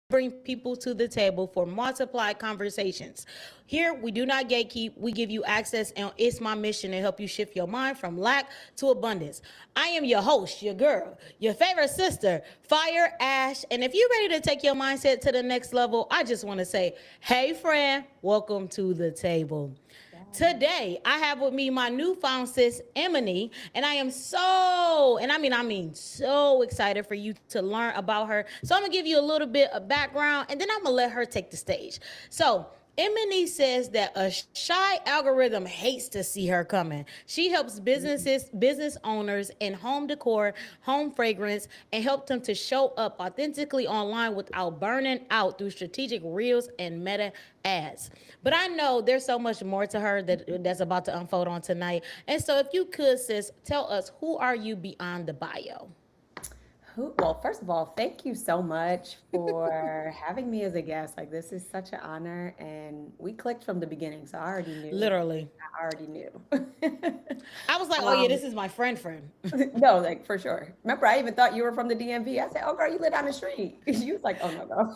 bring people to the table for multiplied conversations. Here, we do not gatekeep, we give you access, and it's my mission to help you shift your mind from lack to abundance. I am your host, your girl, your favorite sister, Fire Ash. And if you're ready to take your mindset to the next level, I just want to say, hey, friend, welcome to the table. Today, I have with me my newfound sis, Emily, and I am so, and I mean so excited for you to learn about her. So I'm gonna give you a little bit of background, and then I'm gonna let her take the stage. So Emily says that a shy algorithm hates to see her coming. She helps business owners in home decor, home fragrance, and help them to show up authentically online without burning out through strategic reels and meta ads. But I know there's so much more to her that's about to unfold on tonight. And so if you could, sis, tell us, who are you beyond the bio? Well, first of all, thank you so much for having me as a guest. Like, this is such an honor, and we clicked from the beginning, so I already knew. Literally. I already knew. I was like, oh yeah, um, this is my friend. no, like for sure. Remember, I even thought you were from the DMV. I said, "Oh, girl, you live down the street." You was like, "Oh no, no."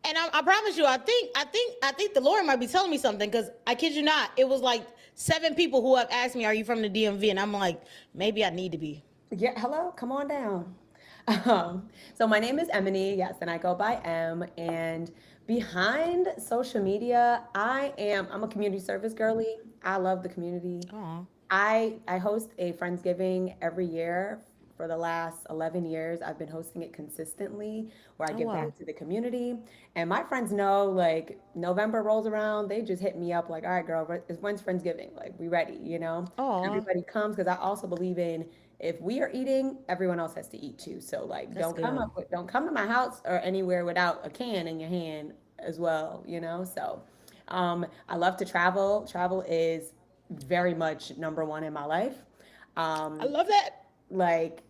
And I promise you, I think the Lord might be telling me something, because I kid you not, it was like 7 people who have asked me, "Are you from the DMV?" And I'm like, maybe I need to be. Yeah, hello, come on down. So my name is Emily, yes, and I go by M. And behind social media, I'm a community service girly. I love the community. Oh, I host a Friendsgiving every year. For the last 11 years, I've been hosting it consistently where I oh give wow, back to the community. And my friends know, like, November rolls around, they just hit me up like, all right, girl, when's Friendsgiving? Like, we ready, you know? oh, Everybody comes because I also believe in, if we are eating, everyone else has to eat too. So like, that's good. don't come to my house or anywhere without a can in your hand as well, So I love to travel. Travel is very much number one in my life. I Um, love that. like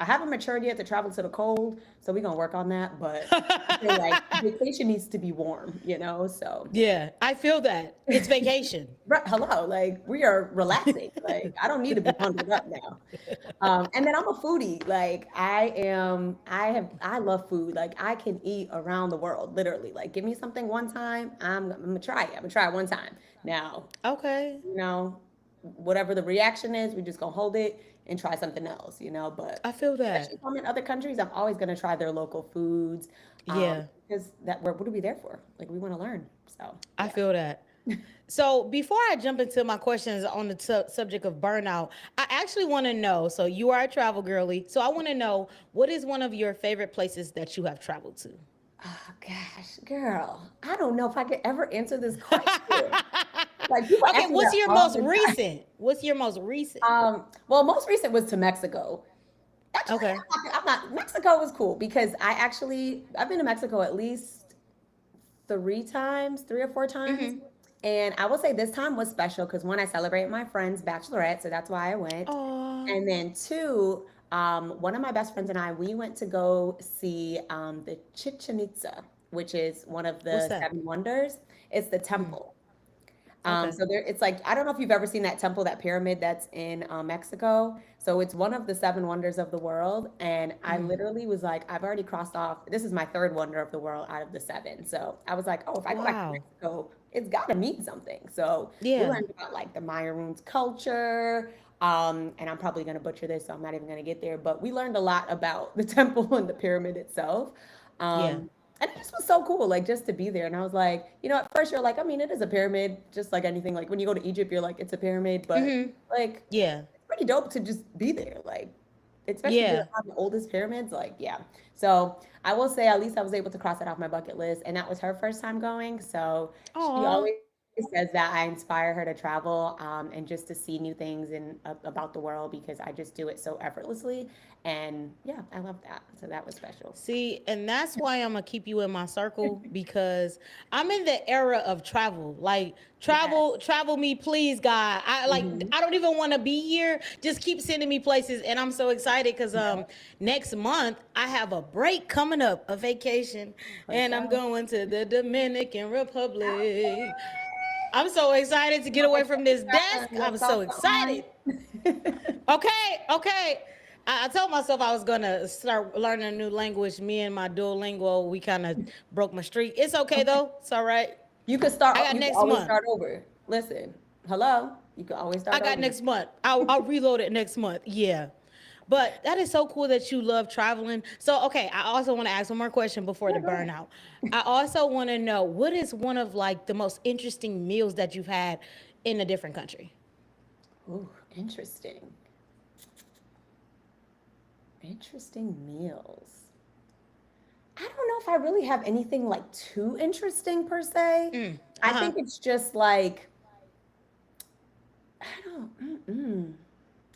I haven't matured yet to travel to the cold, so we're gonna work on that. But I feel like vacation needs to be warm, So Yeah, I feel that. It's vacation. hello, like we are relaxing. Like I don't need to be bundled up now. And then I'm a foodie. Like I love food. Like I can eat around the world, literally. Like give me something one time, I'm gonna try it. I'm gonna try it one time. Now, Okay, you know, whatever the reaction is, we just gonna hold it and try something else, But I feel especially that. if I'm in other countries, I'm always gonna try their local foods, Yeah, because what are we there for? Like we want to learn. So I yeah. feel that. So before I jump into my questions on the subject of burnout, I actually want to know. So you are a travel girly. So I want to know, what is one of your favorite places that you have traveled to? Oh gosh, girl, I don't know if I could ever answer this question. Like people Okay, ask me what's that your all most the time. recent? What's your most recent? Well, most recent was to Mexico. Actually, Okay. Mexico was cool because I've been to Mexico at least 3 times, 3 or 4 times. And I will say this time was special because one, I celebrated my friend's bachelorette, so that's why I went. Oh, And then two, one of my best friends and I, we went to go see the Chichen Itza, which is one of what's the that? seven wonders. It's the temple. Okay. So there, it's like I don't know if you've ever seen that temple, that pyramid that's in Mexico. So it's one of the seven wonders of the world, and I literally was like, I've already crossed off. This is my third wonder of the world out of the seven. So I was like, oh, if I go back to Wow. Mexico, it's got to mean something. So we Yeah. learned about like the Maya runes culture. And I'm probably going to butcher this, so I'm not even going to get there. But we learned a lot about the temple and the pyramid itself. Yeah. And it just was so cool, like just to be there. And I was like, at first you're like, I mean, it is a pyramid, just like anything. Like when you go to Egypt, you're like, it's a pyramid, but like Yeah. it's pretty dope to just be there. Like, especially being Yeah. one of the oldest pyramids, like, yeah. So I will say at least I was able to cross it off my bucket list. And that was her first time going. So she Oh, always says that I inspire her to travel, and just to see new things about the world because I just do it so effortlessly. And yeah, I love that. So that was special. see, and that's why I'm gonna keep you in my circle, because I'm in the era of travel. Like Yeah. travel me, please, God. Hmm. I don't even want to be here. Just keep sending me places, and I'm so excited because next month I have a break coming up, a vacation, Let's and I'm go. going to the Dominican Republic. I'm so excited to get away from this desk. Let's I'm go so somewhere. excited. Okay, okay. I told myself I was gonna start learning a new language. Me and my Duolingo, we kind of broke my streak. It's okay though. It's all right. You could start. I got You could next always month. start over. Listen, hello. You could always I start got over. next month. I'll reload it next month. Yeah. But that is so cool that you love traveling. So, okay, I also want to ask one more question before Yeah, the go ahead. burnout. I also want to know what is one of like the most interesting meals that you've had in a different country? Ooh, interesting. Interesting meals. I don't know if I really have anything like too interesting per se. Uh I huh. think it's just like I don't. Mm-mm.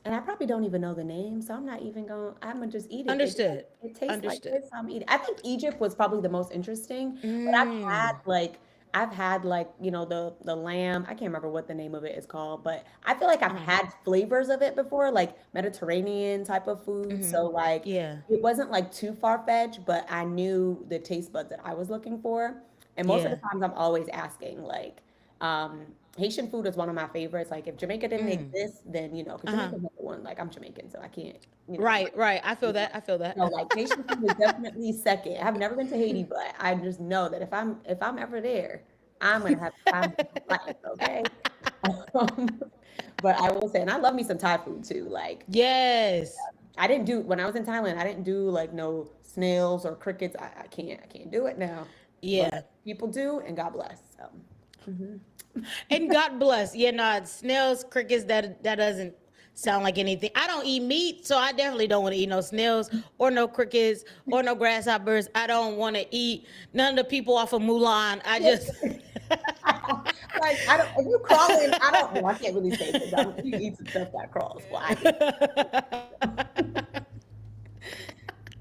And I probably don't even know the name, so I'm not even going. I'm gonna just eat it. Understood. It tastes like Understood. this. I'm eating. I think Egypt was probably the most interesting, but Mm. I've had like the lamb. I can't remember what the name of it is called, but I feel like I've Uh-huh. had flavors of it before, like Mediterranean type of food. Mm-hmm. So like Yeah. it wasn't like too far fetched, but I knew the taste buds that I was looking for. And most of the Yeah. times, I'm always asking like. Um, Haitian food is one of my favorites. Like if Jamaica didn't Mm. exist, then because Uh huh. Jamaica's number one. Like I'm Jamaican, so I can't, Right. Right. I feel you that. I feel know, that. like Haitian food is definitely second. I've never been to Haiti, but I just know that if I'm ever there, I'm gonna have the time of my life. Okay. Um, but I will say, and I love me some Thai food too. Like Yes. I didn't do when I was in Thailand. I didn't do like no snails or crickets. I can't do it now. But Yeah. people do, and God bless. So. Mhm. And God bless. Yeah, no, snails, crickets, that doesn't sound like anything. I don't eat meat, so I definitely don't want to eat no snails or no crickets or no grasshoppers. I don't want to eat none of the people off of Mulan. I just Like I don't. If you crawling, I don't. Well, I can't really say because you eat some stuff that crawls. Well, I can't.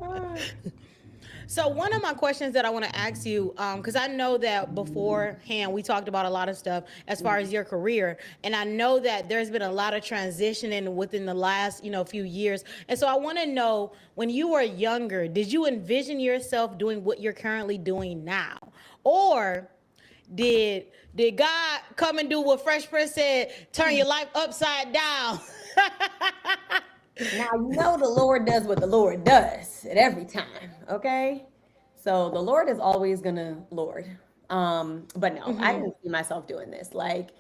Ah, So one of my questions that I want to ask you, because I know that beforehand we talked about a lot of stuff as far as your career, and I know that there's been a lot of transitioning within the last, few years. And so I want to know, when you were younger, did you envision yourself doing what you're currently doing now, or did did God come and do what Fresh Prince said, turn your life upside down? Now you know the Lord does what the Lord does at every time. Okay, so the Lord is always gonna Lord. But no, I didn't see myself doing this. Like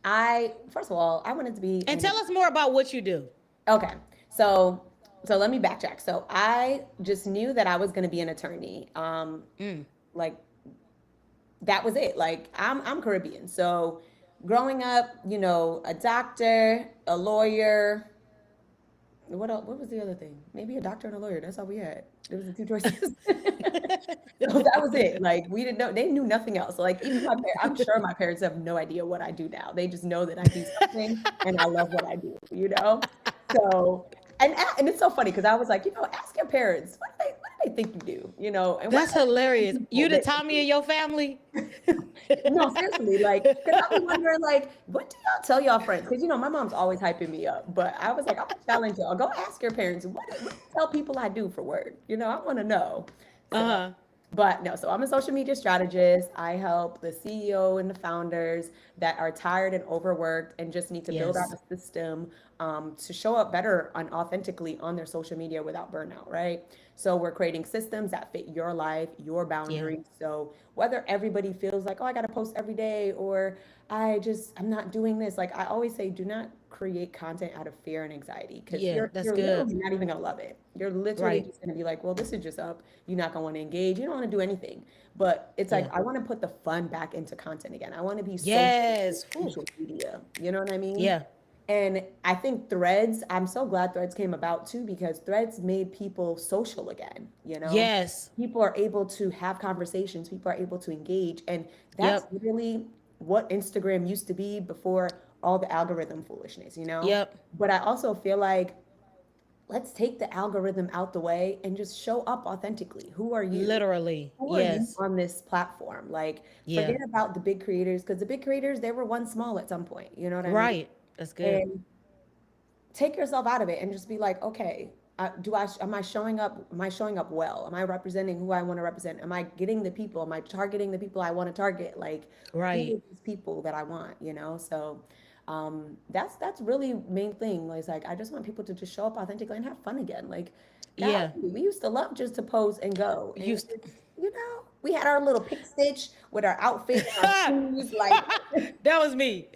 I first of all, I wanted to be And an tell us more about what you do. okay. So let me backtrack. So I just knew that I was gonna be an attorney. Like that was it. Like I'm Caribbean. So growing up, a doctor, a lawyer, what else, what was the other thing? Maybe a doctor and a lawyer. That's all we had. There was the two choices. So that was it. Like we didn't know. They knew nothing else. Like even my parents, I'm sure my parents have no idea what I do now. They just know that I do something and I love what I do. So and it's so funny because I was like, ask your parents what do they think you do. And what That's hilarious. people You the that Tommy of your family? no, seriously, like, because I be wondering, like, what do y'all tell y'all friends? Because, my mom's always hyping me up. But I was like, I'm going to challenge y'all. Go ask your parents, what do you tell people I do for work? I want to know. So, Uh-huh. but no, so I'm a social media strategist. I help the CEO and the founders that are tired and overworked and just need to build out Yes. a system to show up better on authentically on their social media without burnout, right? So we're creating systems that fit your life, your Yeah. boundaries. So whether everybody feels like, oh, I got to post every day, or I'm not doing this. Like I always say, do not create content out of fear and anxiety because Yeah, that's you're good. literally not even gonna love it. You're literally Right. just gonna be like, well, this is just up. You're not gonna want to engage. You don't want to do anything. But it's like Yeah. I want to put the fun back into content again. I want to be social Yes. Whew. social media. You know what I mean? Yeah. And I think Threads, I'm so glad Threads came about too because Threads made people social again. Yes. People are able to have conversations, people are able to engage. And that's Yep. really what Instagram used to be before all the algorithm foolishness. Yep. But I also feel like let's take the algorithm out the way and just show up authentically. Who are you? Literally. Who are you Yes. on this platform? Like, Yeah. forget about the big creators because the big creators, they were one small at some point. You know what I mean? Right. That's good. And take yourself out of it and just be like, okay, am I showing up? Am I showing up well? Am I representing who I want to represent? Am I getting the people? Am I targeting the people I want to target? Like, who Right. are these people that I want? So That's really main thing. Like I just want people to just show up authentically and have fun again. Like, Yeah. golly, we used to love just to pose and go, and Used just, we had our little pick stitch with our outfit and our shoes. Like, that was me.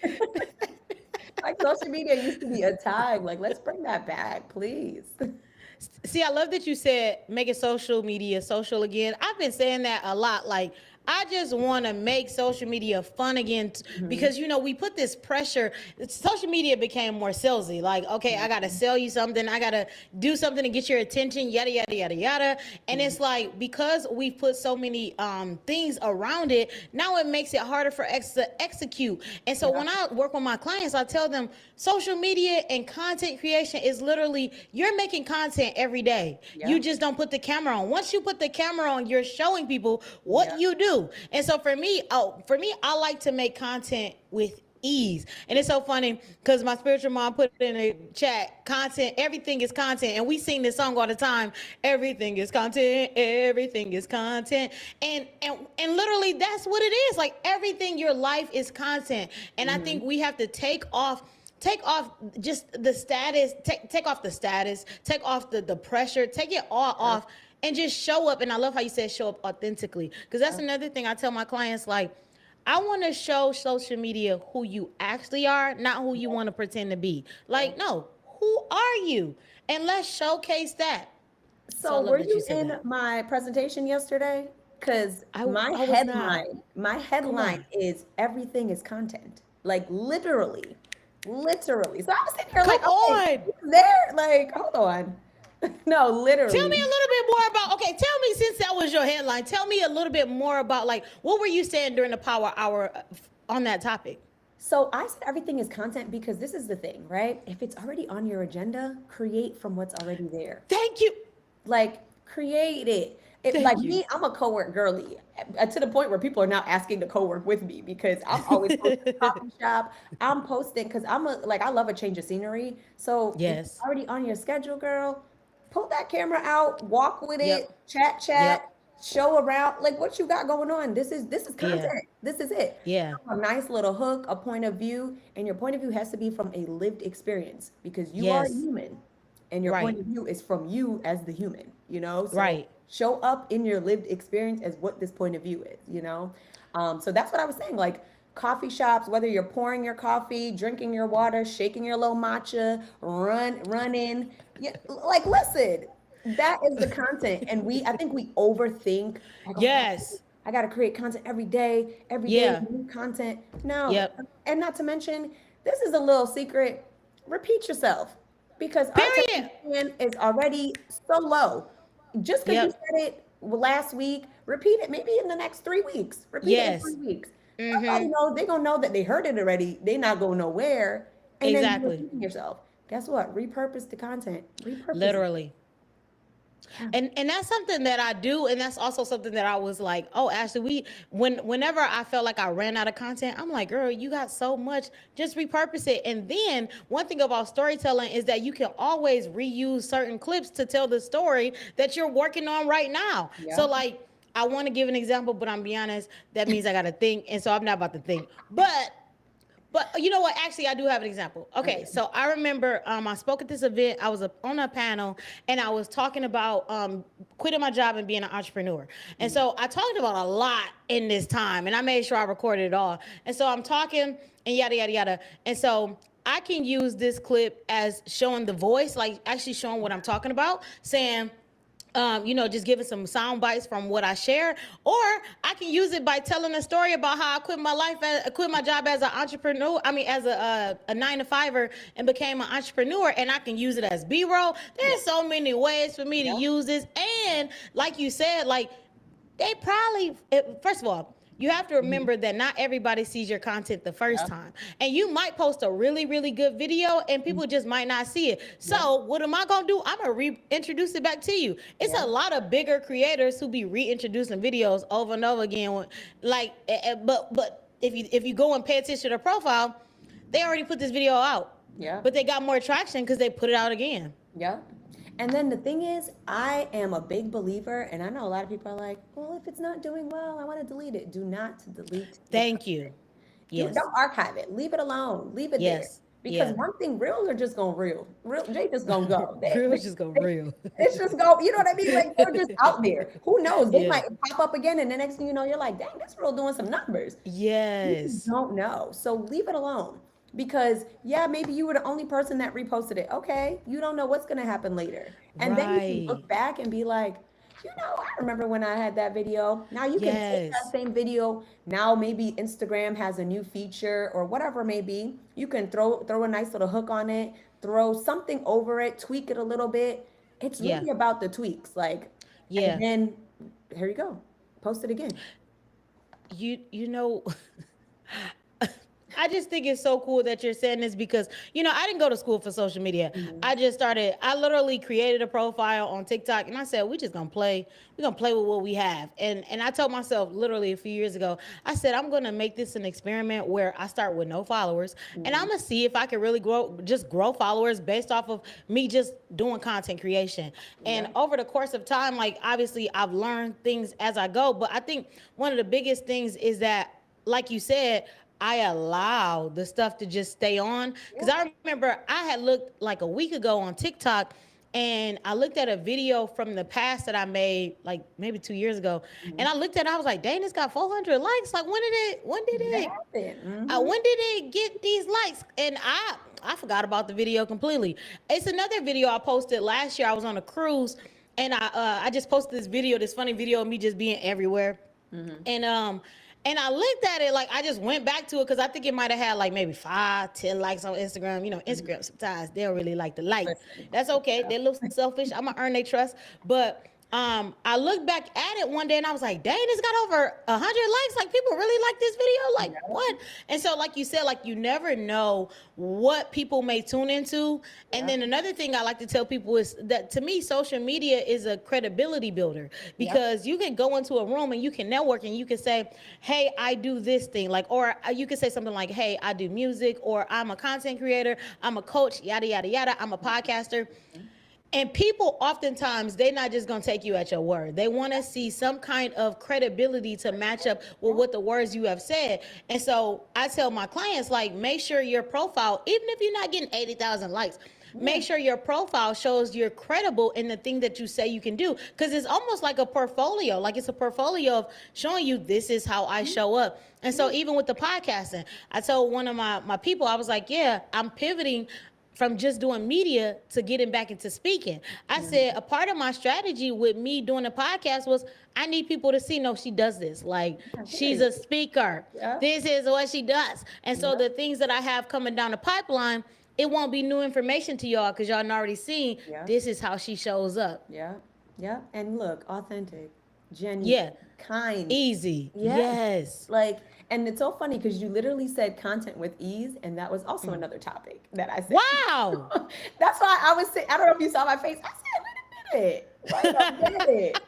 like social media used to be a time. Like, let's bring that back, please. See, I love that you said making social media social again. I've been saying that a lot. Like, I just want to make social media fun again Hmm. because, we put this pressure. Social media became more salesy. Like, okay, I got to sell you something. I got to do something to get your attention, yada, yada, yada, yada. And it's like, because we put so many things around it, now it makes it harder for us to execute. And so Yeah, when I work with my clients, I tell them social media and content creation is literally, you're making content every day. yeah, You just don't put the camera on. Once you put the camera on, you're showing people what yeah. you do. And so for me, I like to make content with ease. And it's so funny because my spiritual mom put in a chat, content, everything is content. And we sing this song all the time. Everything is content, everything is content. And literally that's what it is. Like, everything, your life is content. And I Hmm. think we have to take off just the status, take off the status, take off the pressure, take it all Yeah, off, and just show up. And I love how you said show up authentically, because that's yeah, another thing I tell my clients. Like, I want to show social media who you actually are, not who you yeah, want to pretend to be. yeah. Like, no, who are you? And let's showcase that. So I So, love were that you you said in that. my presentation yesterday? Because I was not. my Come headline on. is everything is content. Like, literally, literally. So I was sitting here Come like, okay, on. there, like, hold on. No, Tell me literally. a little bit more about, okay, tell me, since that was your headline, tell me a little bit more about, like, what were you saying during the power hour on that topic? So I said everything is content because this is the thing, right? If it's already on your agenda, create from what's already there. Thank you. Like, create it. Like Thank you. me, I'm a co-work girly, to the point where people are now asking to co-work with me because I'm always posting at coffee shop. I'm posting because I love a change of scenery. So if it's Yes. already on your schedule, girl, pull that camera out, walk with it, Yep. chat, Yep. show around like what you got going on. This is Yeah. content. This is it. Yeah. A nice little hook, a point of view, and your point of view has to be from a lived experience because you are Yes. human and your point Right. of view is from you as the human. So Right. show up in your lived experience as what this point of view is. So that's what I was saying. Like coffee shops, whether you're pouring your coffee, drinking your water, shaking your little matcha, running, yeah, like listen, that is the content. And I think we overthink like, oh, Yes. I got to create content every day, Yeah. new content. No, Yep. and not to mention, this is a little secret. Repeat yourself because our attention Period. span is already so low. Just because you Yep. said it last week, repeat it maybe in the next 3 weeks. Repeat it in three Yes. weeks. Somebody Mm-hmm. knows they're gonna know that they heard it already. They not going nowhere. And then you're Exactly. repeating yourself. Guess what? Repurpose the content. Repurpose it. Literally. Yeah. And that's something that I do, and that's also something that I was like, oh, Ashley, whenever I felt like I ran out of content, I'm like, girl, you got so much, just repurpose it. And then one thing about storytelling is that you can always reuse certain clips to tell the story that you're working on right now. So Yeah. like, I want to give an example, but I'm be honest, that means I got to think, and so I'm not about to think. But you know what? Actually, I do have an example. Okay, Okay. so I remember I spoke at this event. I was on a panel, and I was talking about quitting my job and being an entrepreneur. And Mm. so I talked about a lot in this time, and I made sure I recorded it all. And so I'm talking and yada yada yada. And so I can use this clip as showing the voice, like actually showing what I'm talking about, saying just giving some sound bites from what I share, or I can use it by telling a story about how I quit my job as an entrepreneur. I mean, as a 9 to 5er, and became an entrepreneur, and I can use it as B-roll. Yeah. There's so many ways for me to Yeah. use this, and like you said, like they probably first of all, you have to Mhm. remember that not everybody sees your content the first Yeah. time, and you might post a really really good video and Mhm. people just might not see it. Yeah. So what am I gonna do? I'm gonna reintroduce it back to you. It's Yeah. a lot of bigger creators who be reintroducing videos over and over again, like but if you go and pay attention to their profile, they already put this video out, Yeah. but they got more traction because they put it out again. Yeah. And then the thing is, I am a big believer, and I know a lot of people are like, well, if it's not doing well, I want to delete it. Do not delete the Thank content. you. You Yes. don't archive it. Leave it alone. Leave it there. Yes. Because Yeah. one thing, reels are just gonna reel. They just gonna go. Real just go real. It's just go. You know what I mean? Like they're just out there. Who knows? They Yeah. might pop up again, and the next thing you know, you're like, dang, this reel doing some numbers. You just Yes. don't know. So leave it alone. Because yeah, maybe you were the only person that reposted it. Okay, you don't know what's gonna happen later. And then you can Right. look back and be like, I remember when I had that video. Now you can take that Yes. same video. Now maybe Instagram has a new feature or whatever it may be. You can throw a nice little hook on it, throw something over it, tweak it a little bit. It's Yeah. really about the tweaks. Like, and Yeah. then here you go. Post it again. You know, I just think it's so cool that you're saying this because, I didn't go to school for social media. Mhm. I literally created a profile on TikTok and I said, we're gonna play with what we have. And I told myself literally a few years ago, I said, I'm gonna make this an experiment where I start with no followers and I'm Mhm. gonna see if I can really grow followers based off of me just doing content creation. And Yeah. over the course of time, like obviously I've learned things as I go, but I think one of the biggest things is that, like you said, I allow the stuff to just stay on. Because Yeah. I remember I had looked like a week ago on TikTok and I looked at a video from the past that I made like maybe 2 years ago. And Mhm. I looked at it, I was like, dang, it's got 400 likes. Like That happened. when did it get these likes? And I forgot about the video completely. It's another video I posted last year. I was on a cruise and I just posted this funny video of me just being everywhere. Hmm. And I looked at it like I just went back to it because I think it might have had like maybe 5, 10 likes on Instagram. Hmm. Instagram sometimes they don't really like the likes. Listen. That's okay. They're a little selfish. I'm gonna earn their trust. But I looked back at it one day and I was like, dang, it's got over 100 likes. Like people really like this video. Like Yeah. what? And so, like you said, like you never know what people may tune into. And Yeah. then another thing I like to tell people is that to me, social media is a credibility builder Yep. because you can go into a room and you can network and you can say, hey, I do this thing. Like, or you can say something like, hey, I do music, or I'm a content creator, I'm a coach, yada, yada, yada. I'm a podcaster. And people oftentimes they're not just gonna take you at your word. They want to see some kind of credibility to match up with what the words you have said. And so I tell my clients, like, make sure your profile, even if you're not getting 80,000 likes, Yeah. make sure your profile shows you're credible in the thing that you say you can do. Because it's almost like a portfolio. Like it's a portfolio of showing you this is how I show up. And so even with the podcasting, I told one of my people, I was like, yeah, I'm pivoting from just doing media to getting back into speaking. I Yeah. said a part of my strategy with me doing a podcast was I need people to see, no, she does this. Like Yeah, she's period. a speaker. Yeah. This is what she does. And so Yeah. the things that I have coming down the pipeline, it won't be new information to y'all because y'all already seen Yeah. this is how she shows up. Yeah. Yeah. And look, authentic, genuine, Yeah. kind. Easy. Yes. Yes. Like, and it's so funny because you literally said content with ease, and that was also another topic that I said. Wow. That's why I was saying, I don't know if you saw my face. I said, wait a minute. Wait a minute.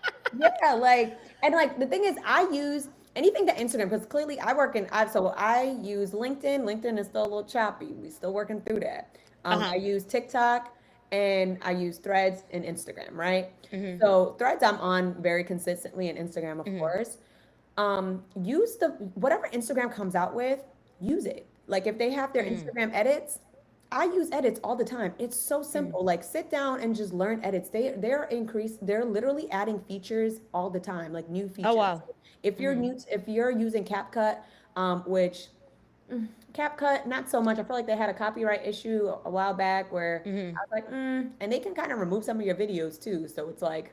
Yeah, like, and like the thing is, I use anything that Instagram because clearly I use LinkedIn. LinkedIn is still a little choppy. We still working through that. I Uh-huh. use TikTok and I use Threads and Instagram, right? So Threads I'm on very consistently, and Instagram, of course. Use the whatever Instagram comes out with, use it. Like if they have their Instagram edits, I use edits all the time. It's so simple. Like sit down and just learn edits. They're literally adding features all the time, like new Oh features. wow. If you're using CapCut, which CapCut, not so much. I feel like they had a copyright issue a while back where I was like, and they can kind of remove some of your videos too. So it's like,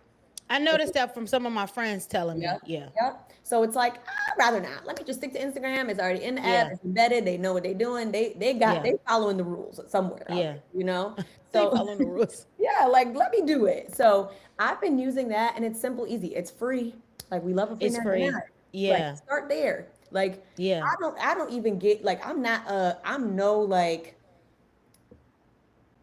I noticed that from some of my friends telling me. yep, Yeah. yep. So it's like, I'd rather not. Let me just stick to Instagram. It's already in the app. Yeah. It's embedded. They know what they're doing. Yeah. They following the rules somewhere out Yeah. there, you know? They So following the rules. yeah, like let me do it. So I've been using that, and it's simple, easy. It's free. Like we love a free It's free. 99. Like Yeah. start there. Like Yeah. I don't even get like I'm no like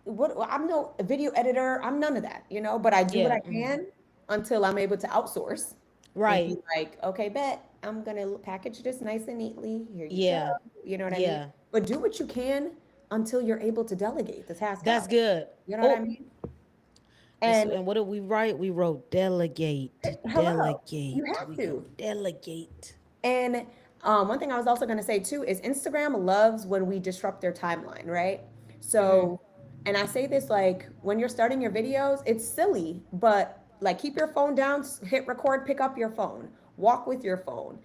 I'm no video editor. I'm none of that, you know, but I do what Yeah. I can until I'm able to outsource and be Right. like, okay, bet I'm gonna package this nice and neatly. Here you go. Yeah. You know what I mean? Yeah. But do what you can until you're able to delegate the task That's out. good. You know what I Oh, mean? And and what did we write? We wrote delegate. hello, you Delegate. have We go to. delegate. And One thing I was also going to say too is Instagram loves when we disrupt their timeline, right? Mm-hmm. So, and I say this like when you're starting your videos, it's silly, but like keep your phone down, hit record, pick up your phone, walk with your phone,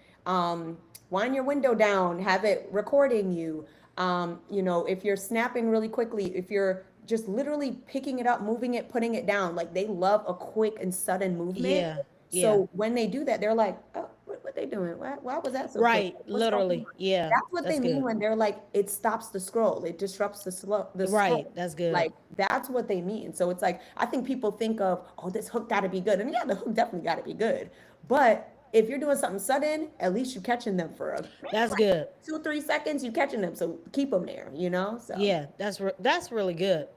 wind your window down, have it recording you. If you're snapping really quickly, if you're just literally picking it up, moving it, putting it down, like they love a quick and sudden movement. Yeah. Yeah. So when they do that, they're like, oh, what they doing? Why was that so quick? Right. What's going on? Literally. Yeah. That's what they That's mean good. when they're like, it stops the scroll. It disrupts the Right. scroll. That's good. Like that's what they mean. So it's like, I think people think of, oh, this hook got to be good. And yeah, the hook definitely got to be good. But if you're doing something sudden, at least you're catching them for maybe That's like good. 2, 3 seconds, you catching them. So keep them there. So Yeah, that's really good.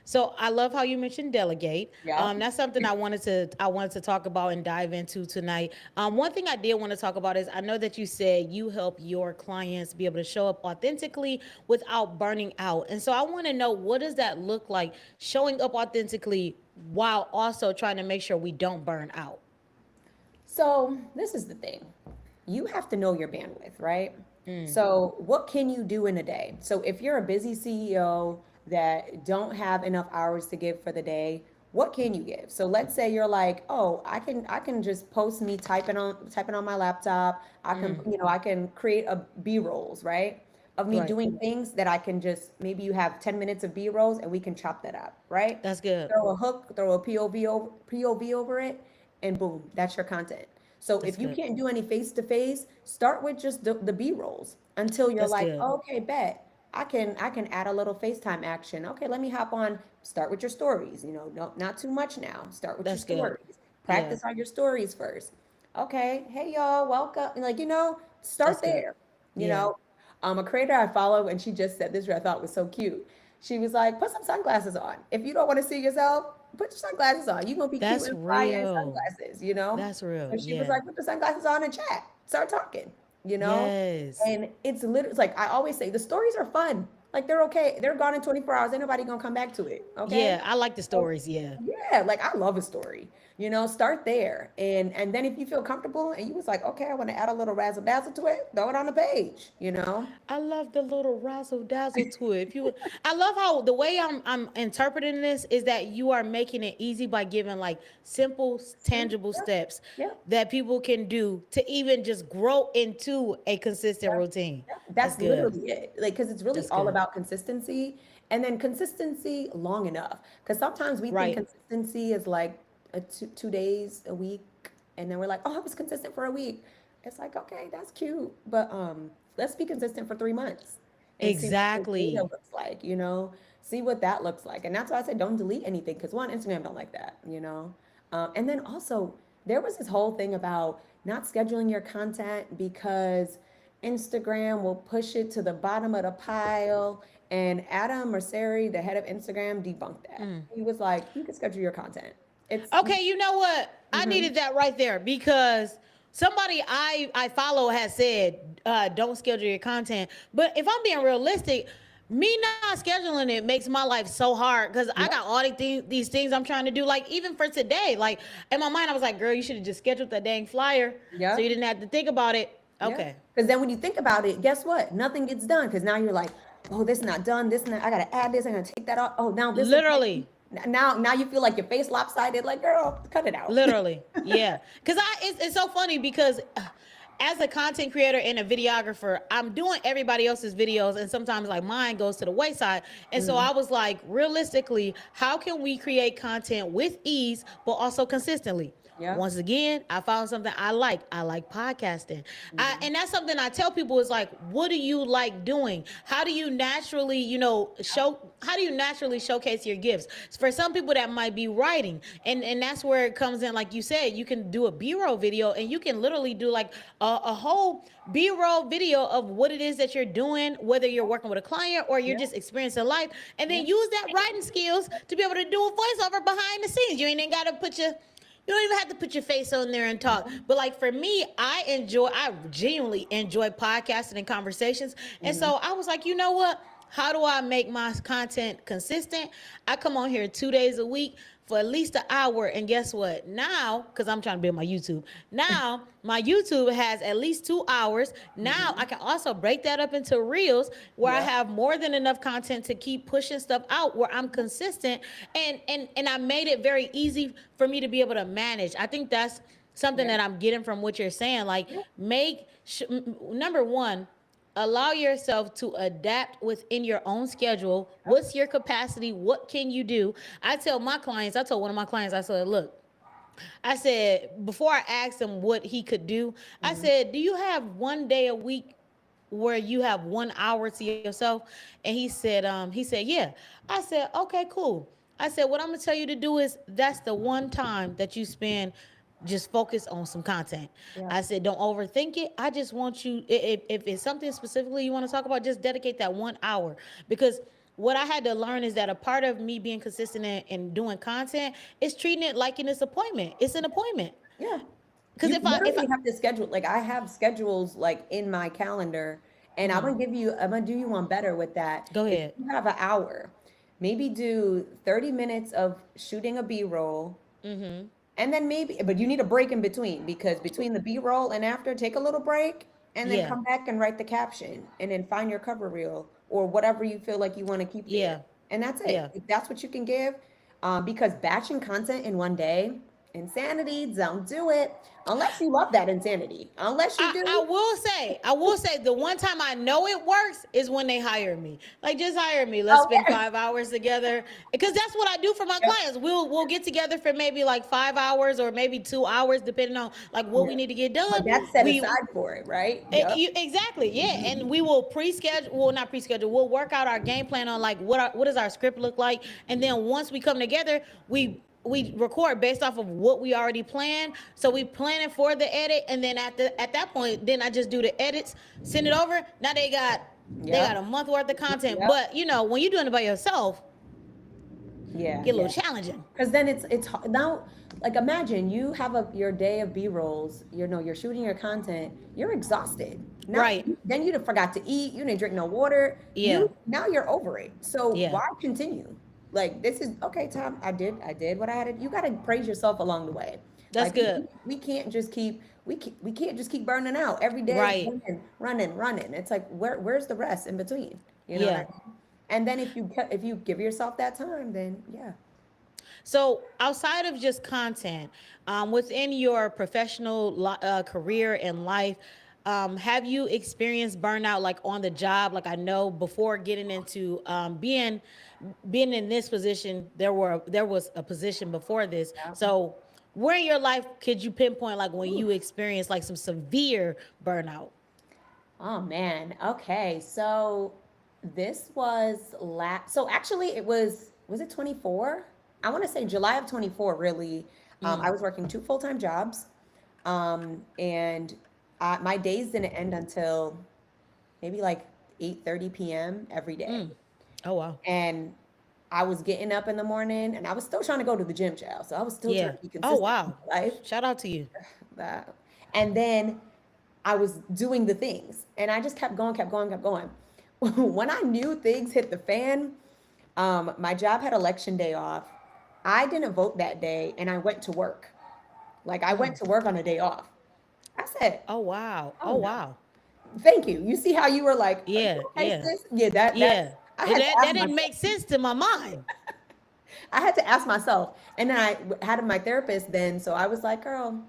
So I love how you mentioned delegate. yeah. That's something I wanted to talk about and dive into tonight. One thing I did want to talk about is I know that you said you help your clients be able to show up authentically without burning out, and so I want to know, what does that look like, showing up authentically while also trying to make sure we don't burn out. So this is the thing. You have to know your bandwidth, right? So what can you do in a day? So if you're a busy CEO that don't have enough hours to give for the day, what can you give? So let's say you're like, oh, I can just post me typing on my laptop. I can create a B rolls, right? Of me Right. doing things that I can just maybe you have 10 minutes of B rolls and we can chop that up, right? That's good. Throw a hook, throw a POV over it, and boom, that's your content. So That's if you good. can't do any face to face, start with just the B rolls until you're That's like, good. oh, okay, bet. I can add a little FaceTime action. Okay, let me hop on. Start with your stories. No, not too much now. Start with your That's good. stories. Yeah. Practice on your stories first. Okay, hey y'all, welcome. Like That's start good. there. You Yeah. know, a creator I follow, and she just said this, which I thought was so cute. She was like, put some sunglasses on. If you don't want to see yourself, put your sunglasses on. You're gonna be cute That's and fly in real. sunglasses. That's real. And she was Yeah. like, put the sunglasses on and chat. Start talking, you know? Yes. And it's like I always say, the stories are fun. Like they're okay. They're gone in 24 hours. Ain't nobody gonna come back to it. Okay. Yeah, I like the So stories. Yeah. yeah, like I love a story. Start there. And then if you feel comfortable and you was like, okay, I want to add a little razzle dazzle to it, throw it on the page. I love the little razzle dazzle to it. If you, I love how the way I'm interpreting this is that you are making it easy by giving like simple, tangible Yep, steps yep, that people can do to even just grow into a consistent yep, routine. yep. That's That's good. literally it. Like, because it's really That's all good. about consistency and then consistency long enough. Because sometimes we think Right. consistency is like 2 days a week, and then we're like, oh, I was consistent for a week. It's like, okay, that's cute, but let's be consistent for 3 months and see what the data Exactly. looks like. See what that looks like. And that's why I said don't delete anything because one, Instagram don't like that. And then also there was this whole thing about not scheduling your content because Instagram will push it to the bottom of the pile. And Adam Mosseri, the head of Instagram, debunked that. He was like, you can schedule your content. It's Okay, you know what? I mhm. needed that right there because somebody I follow has said, don't schedule your content. But if I'm being realistic, me not scheduling it makes my life so hard because I got Yep. all these things I'm trying to do. Like even for today, like in my mind, I was like, girl, you should have just scheduled that dang flyer so you Yep. didn't have to think about it. Yeah. Okay, Because then when you think about it, guess what? Nothing gets done because now you're like, oh, this is not done. This and that. I gotta add this. I'm gonna take that off. Oh, now this is literally. now you feel like your face lopsided. Like, girl, cut it out. Literally, yeah. Because it's so funny because as a content creator and a videographer, I'm doing everybody else's videos, and sometimes like mine goes to the wayside. And so Mhm. I was like, realistically, how can we create content with ease but also consistently? Yeah. Once again, I found something I like. I like podcasting. Mhm. And that's something I tell people is like, what do you like doing? How do you naturally, how do you naturally showcase your gifts? For some people, that might be writing. And that's where it comes in. Like you said, you can do a B-roll video and you can literally do like a whole B-roll video of what it is that you're doing, whether you're working with a client or you're Yeah. just experiencing life, and Yeah. then use that writing skills to be able to do a voiceover behind the scenes. You ain't even got to put your you don't even have to put your face on there and talk. But like for me, I genuinely enjoy podcasting and conversations. And Mhm. so I was like, you know what? How do I make my content consistent? I come on here 2 days a week. for at least an hour. And guess what? Now, because I'm trying to build my YouTube, now my YouTube has at least 2 hours. Now I Mhm. can also break that up into reels where I Yep. have more than enough content to keep pushing stuff out where I'm consistent. And I made it very easy for me to be able to manage. I think that's something Yeah. that I'm getting from what you're saying. Like, Yeah. number one, allow yourself to adapt within your own schedule. Yep. What's your capacity? What can you do? I told one of my clients, I said, look, I said, before I asked him what he could do, I Mhm. said, do you have one day a week where you have 1 hour to yourself? And he said, yeah. I said, okay, cool. I said, what I'm gonna tell you to do is that's the one time that you spend just focus on some content. Yep. I said, don't overthink it. I just want you, if it's something specifically you want to talk about, just dedicate that 1 hour. Because what I had to learn is that a part of me being consistent in doing content is treating it like an appointment. It's an appointment. Yeah. Because You if I literally have to schedule, like I have schedules like in my calendar, and I'm gonna do you one better with that. go If ahead. you have an hour, maybe do 30 minutes of shooting a B-roll, and then maybe, but you need a break in between, because between the B-roll and after, take a little break and then Yeah, come back and write the caption and then find your cover reel or whatever you feel like you want to keep there. yeah, And that's it. yeah. If that's what you can give, because batching content in one day, insanity, don't do it. Unless you love that insanity. Unless you I do, I will say the one time I know it works is when they hire me. Like, just hire me. Let's oh spend yeah. 5 hours together. Because that's what I do for my Yep. clients. We'll get together for maybe like 5 hours or maybe 2 hours, depending on like what Yeah. we need to get But done. that's set We aside for it, right? Yep. Exactly, yeah, and we will pre-schedule. Well, not pre-schedule. We'll work out our game plan on like what does our script look like, and then once we come together, we record based off of what we already planned. So we plan it for the edit, and then at that point, then I just do the edits, send it over. Now they got Yep. a month worth of content. Yep. But when you're doing it by yourself, Yeah. get a Yeah. little challenging. Because then now, like imagine you have your day of B-rolls, you're shooting your content, you're exhausted. Now Right? then you forgot to eat, you didn't drink no water, Yeah, now you're over it. So yeah. why continue? Like this is okay, Tom. I did what I had to. You got to praise yourself along the way. That's Like good. we can't just keep we can't just keep burning out every day, Right? running. It's like where's the rest in between? You know what I Yeah. mean? And then if you give yourself that time, then yeah. So, outside of just content, within your professional career and life, have you experienced burnout like on the job? Like, I know before getting into being in this position, there was a position before this. Yeah. So, where in your life could you pinpoint like when you experienced like some severe burnout? Oh man. Okay. So this was so actually was it 24? I want to say July of 24 really. I was working two full-time jobs. And my days didn't end until maybe like 8:30 p.m. every day. Oh wow. And I was getting up in the morning and I was still trying to go to the gym, child. So I was still trying Yeah. to be Oh consistent in wow. my life. Shout out to you. That. And then I was doing the things and I just kept going, kept going, kept going. When I knew things hit the fan, my job had election day off. I didn't vote that day and I went to work. Like I went to work on a day off. I said, Oh wow. oh Oh no, wow. thank you. You see how you were like, are you Yeah. okay, Yeah. sis? Yeah, that Yeah. I had to That ask didn't myself. make sense to my mind. I had to ask myself. And then I had my therapist then, so I was like, girl,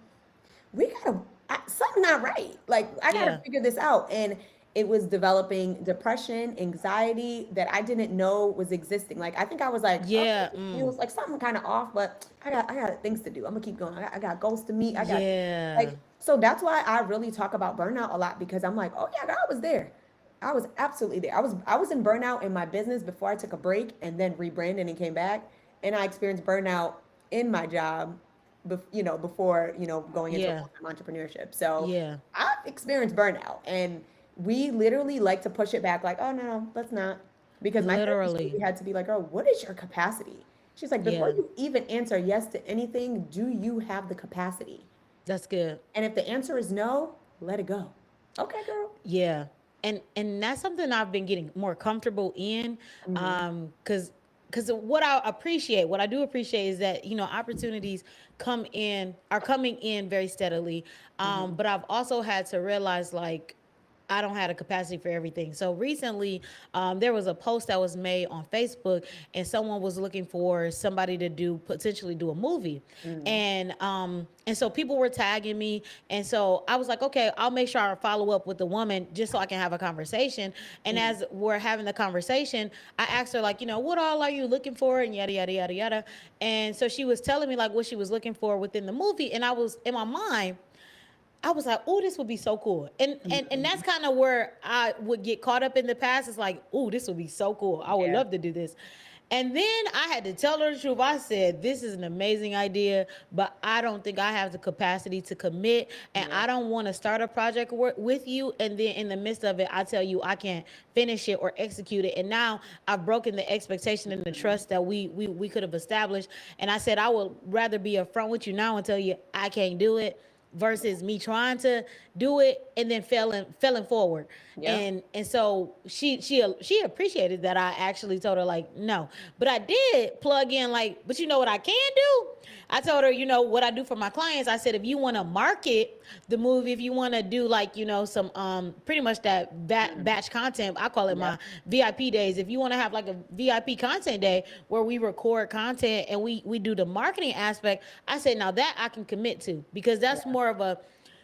we gotta something not right. Like I gotta Yeah. figure this out. And it was developing depression, anxiety that I didn't know was existing. Like I think I was like, Yeah. okay, it was like something kind of off, but I got things to do. I'm gonna keep going. I got goals to meet. I got Yeah. like so that's why I really talk about burnout a lot because I'm like, oh yeah, girl, I was there. I was absolutely there. I was in burnout in my business before I took a break and then rebranded and came back. And I experienced burnout in my job before, going into Yeah. full-time entrepreneurship. So Yeah. I've experienced burnout and we literally like to push it back like, oh no, let's not. Because my therapist Literally. really had to be like, oh, what is your capacity? She's like, before Yeah. you even answer yes to anything, do you have the capacity? That's good. And if the answer is no, let it go. Okay, girl. Yeah. And that's something I've been getting more comfortable in. Hmm. Cause because what I do appreciate is that, opportunities are coming in very steadily. Mhm. But I've also had to realize, like, I don't have the capacity for everything. So recently, there was a post that was made on Facebook, and someone was looking for somebody to potentially do a movie, Mm. and so people were tagging me, and so I was like, okay, I'll make sure I follow up with the woman just so I can have a conversation. And Mm. as we're having the conversation, I asked her, like, what all are you looking for, and yada yada yada yada. And so she was telling me, like, what she was looking for within the movie, and I was in my mind, I was like, oh, this would be so cool. And that's Mhm. kind of where I would get caught up in the past. It's like, oh, this would be so cool. I would Yeah. love to do this. And then I had to tell her the truth. I said, this is an amazing idea, but I don't think I have the capacity to commit. And Yeah. I don't want to start a project with you. And then in the midst of it, I tell you I can't finish it or execute it. And now I've broken the expectation and the Mhm. trust that we could have established. And I said, I would rather be upfront with you now and tell you I can't do it versus me trying to do it and then failing forward. Yep. And so she appreciated that I actually told her, like, no. But I did plug in, like, but you know what I can do? I told her, what I do for my clients. I said, if you want to market the movie, if you want to do, like, some pretty much that Mhm. batch content, I call it Yep. my VIP days. If you want to have like a VIP content day where we record content and we do the marketing aspect, I said, now that I can commit to, because that's Yeah. more of a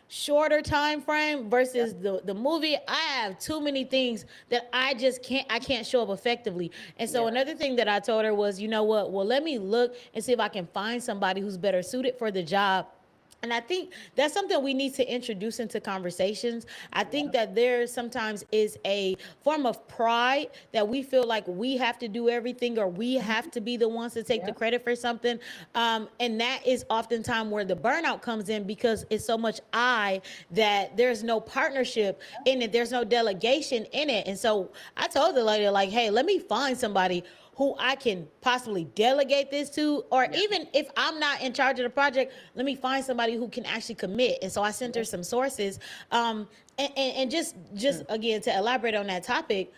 shorter time frame Yep. versus the movie. I have too many things that I can't show up effectively. And so Yeah. another thing that I told her was, you know what, well, let me look and see if I can find somebody who's better suited for the job. And I think that's something we need to introduce into conversations. I think Yep. that there sometimes is a form of pride that we feel like we have to do everything, or we have Mhm. to be the ones to take the Yep. credit for something. And that is oftentimes where the burnout comes in, because it's so much that there's no partnership in it. There's no delegation in it. And so I told the lady, like, hey, let me find somebody who I can possibly delegate this to, or Yep. even if I'm not in charge of the project, let me find somebody who can actually commit. And so I sent her Yep. some sources. And just Mm. again, to elaborate on that topic,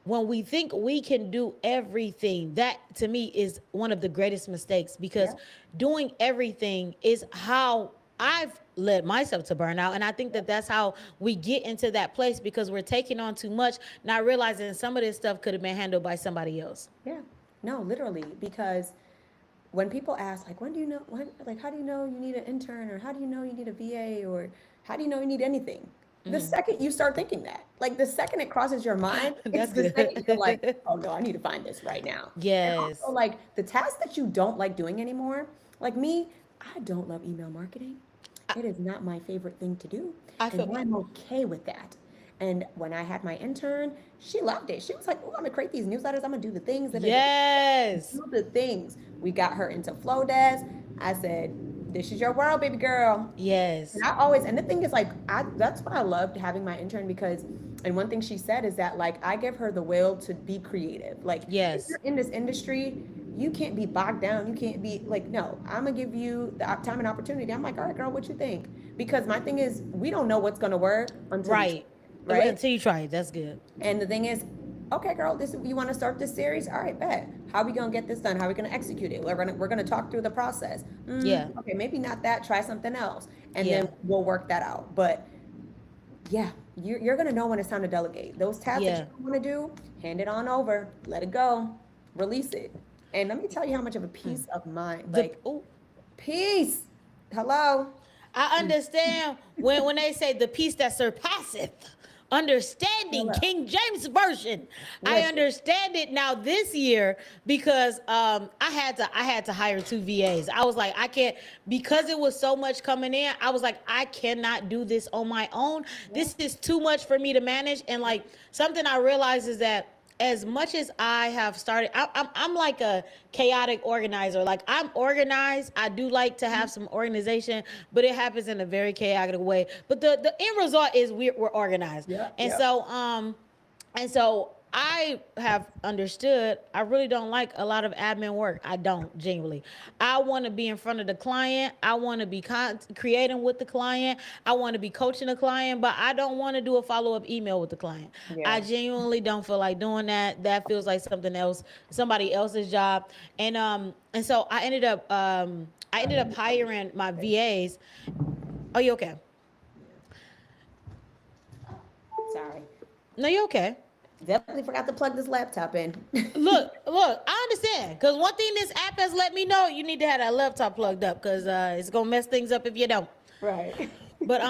when we think we can do everything, that to me is one of the greatest mistakes, because Yep. doing everything is how I've led myself to burnout. And I think that Yep. that's how we get into that place, because we're taking on too much, not realizing some of this stuff could have been handled by somebody else. Yeah. No, literally, because when people ask, like, when do you know, when, like, how do you know you need an intern, or how do you know you need a VA, or how do you know you need anything? The second you start thinking that, like, the second it crosses your mind, it's That's the second you're like, good. oh no, I need to find this right now. And also, Yes. like, the tasks that you don't like doing anymore, like me, I don't love email marketing. I, It is not my favorite thing to do, I and feel I'm okay with that. And when I had my intern, she loved it. She was like, "Oh, I'm gonna create these newsletters. I'm gonna do the things that are yes. do the things." We got her into Flow Desk. I said, "This is your world, baby girl." And Yes. I always, and the thing is, like, that's why I loved having my intern, because, and one thing she said is that, like, I give her the will to be creative. Like, if Yes. you're in this industry, you can't be bogged down. You can't be like, no, I'm gonna give you the time and opportunity. I'm like, all right, girl, what you think? Because my thing is, we don't know what's gonna work until we try Right. it, right? Until you try it. That's good. And the thing is, okay, girl, this you want to start this series? All right, bet. How are we gonna get this done? How are we gonna execute it? We're gonna talk through the process. Yeah. Okay, maybe not that. Try something else, and then Yeah. we'll work that out. But yeah, you're gonna know when it's time to delegate. Those tasks that you Yeah. don't want to do, hand it on over. Let it go. Release it. And let me tell you how much of a peace of mind, The like, oh, peace. Hello. I understand when they say the peace that surpasseth understanding, Hello. King James version. I Listen. understand it now this year, because I had to hire two VAs. I was like, I can't, because it was so much coming in. I was like, I cannot do this on my own. Yeah. This is too much for me to manage. And like, something I realized is that as much as I have started, I'm like a chaotic organizer. Like, I'm organized. I do like to have some organization, but it happens in a very chaotic way. But the end result is we're organized. Yeah. And Yeah. so I have understood I really don't like a lot of admin work. I don't, genuinely. I want to be in front of the client. I want to be creating with the client. I want to be coaching the client, but I don't want to do a follow-up email with the client. I Yeah. genuinely don't feel like doing that. That feels like something else, somebody else's job. And so I ended up hiring my VAs. Oh, you okay? Sorry. No, you okay? Definitely forgot to plug this laptop in. Look, I understand. Because one thing this app has let me know, you need to have that laptop plugged up because it's going to mess things up if you don't. Right. But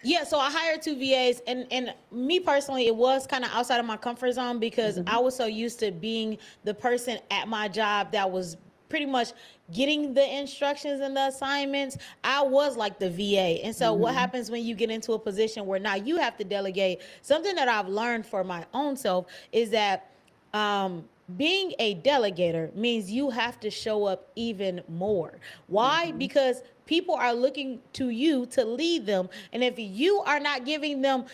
yeah, so I hired two VAs, and me personally, it was kind of outside of my comfort zone because I was so used to being the person at my job that was pretty much getting the instructions and the assignments. I was like the VA. And so what happens when you get into a position where now you have to delegate? Something that I've learned for my own self is that um being a delegator means you have to show up even more. Why? Because people are looking to you to lead them, and if you are not giving them,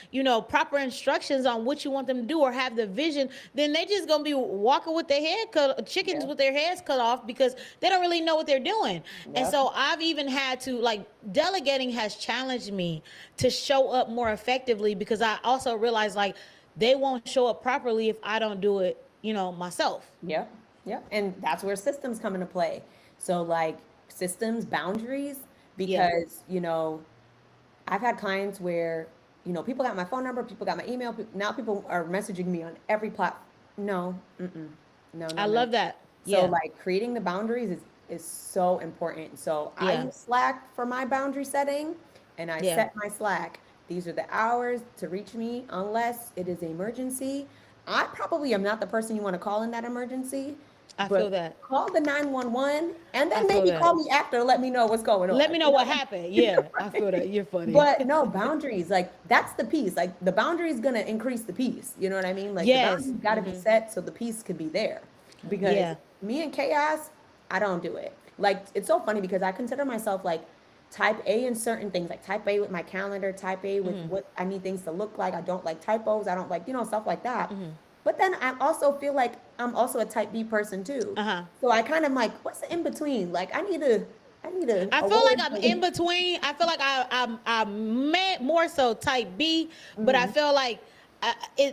proper instructions on what you want them to do or have the vision, then they just gonna be walking with their head cut, chickens Yeah. with their heads cut off, because they don't really know what they're doing. And Yep. so I've even had to, like, delegating has challenged me to show up more effectively, because I also realize, like, they won't show up properly if I don't do it, myself. Yep. Yep. And that's where systems come into play. So like systems, boundaries, Yeah. because, I've had clients where, people got my phone number, people got my email. Now people are messaging me on every platform. No, mm-mm. No, no, I no. love that. So Yeah. like creating the boundaries is so important. So I Yeah. use Slack for my boundary setting, and I Yeah. set my Slack. These are the hours to reach me unless it is an emergency. I probably am not the person you want to call in that emergency, I but feel that. call the 911 and I then feel maybe that. call me after, let me know what's going Let on. me know what happened. Yeah, I feel Right? that. You're funny. But no, boundaries, like that's the piece. Like the boundary is gonna increase the peace. You know what I mean? Like the Yes. boundaries gotta be set so the peace can be there. Because Yeah. me and chaos, I don't do it. Like it's so funny because I consider myself like type A in certain things, like type A with my calendar, type A with what I need things to look like. I don't like typos. I don't like, stuff like that. But then I also feel like I'm also a type B person too. Uh-huh. So I kind of like, what's the in between? Like I need a, I a feel like word. I'm in between. I feel like I'm more so type B, but I Mhm. feel like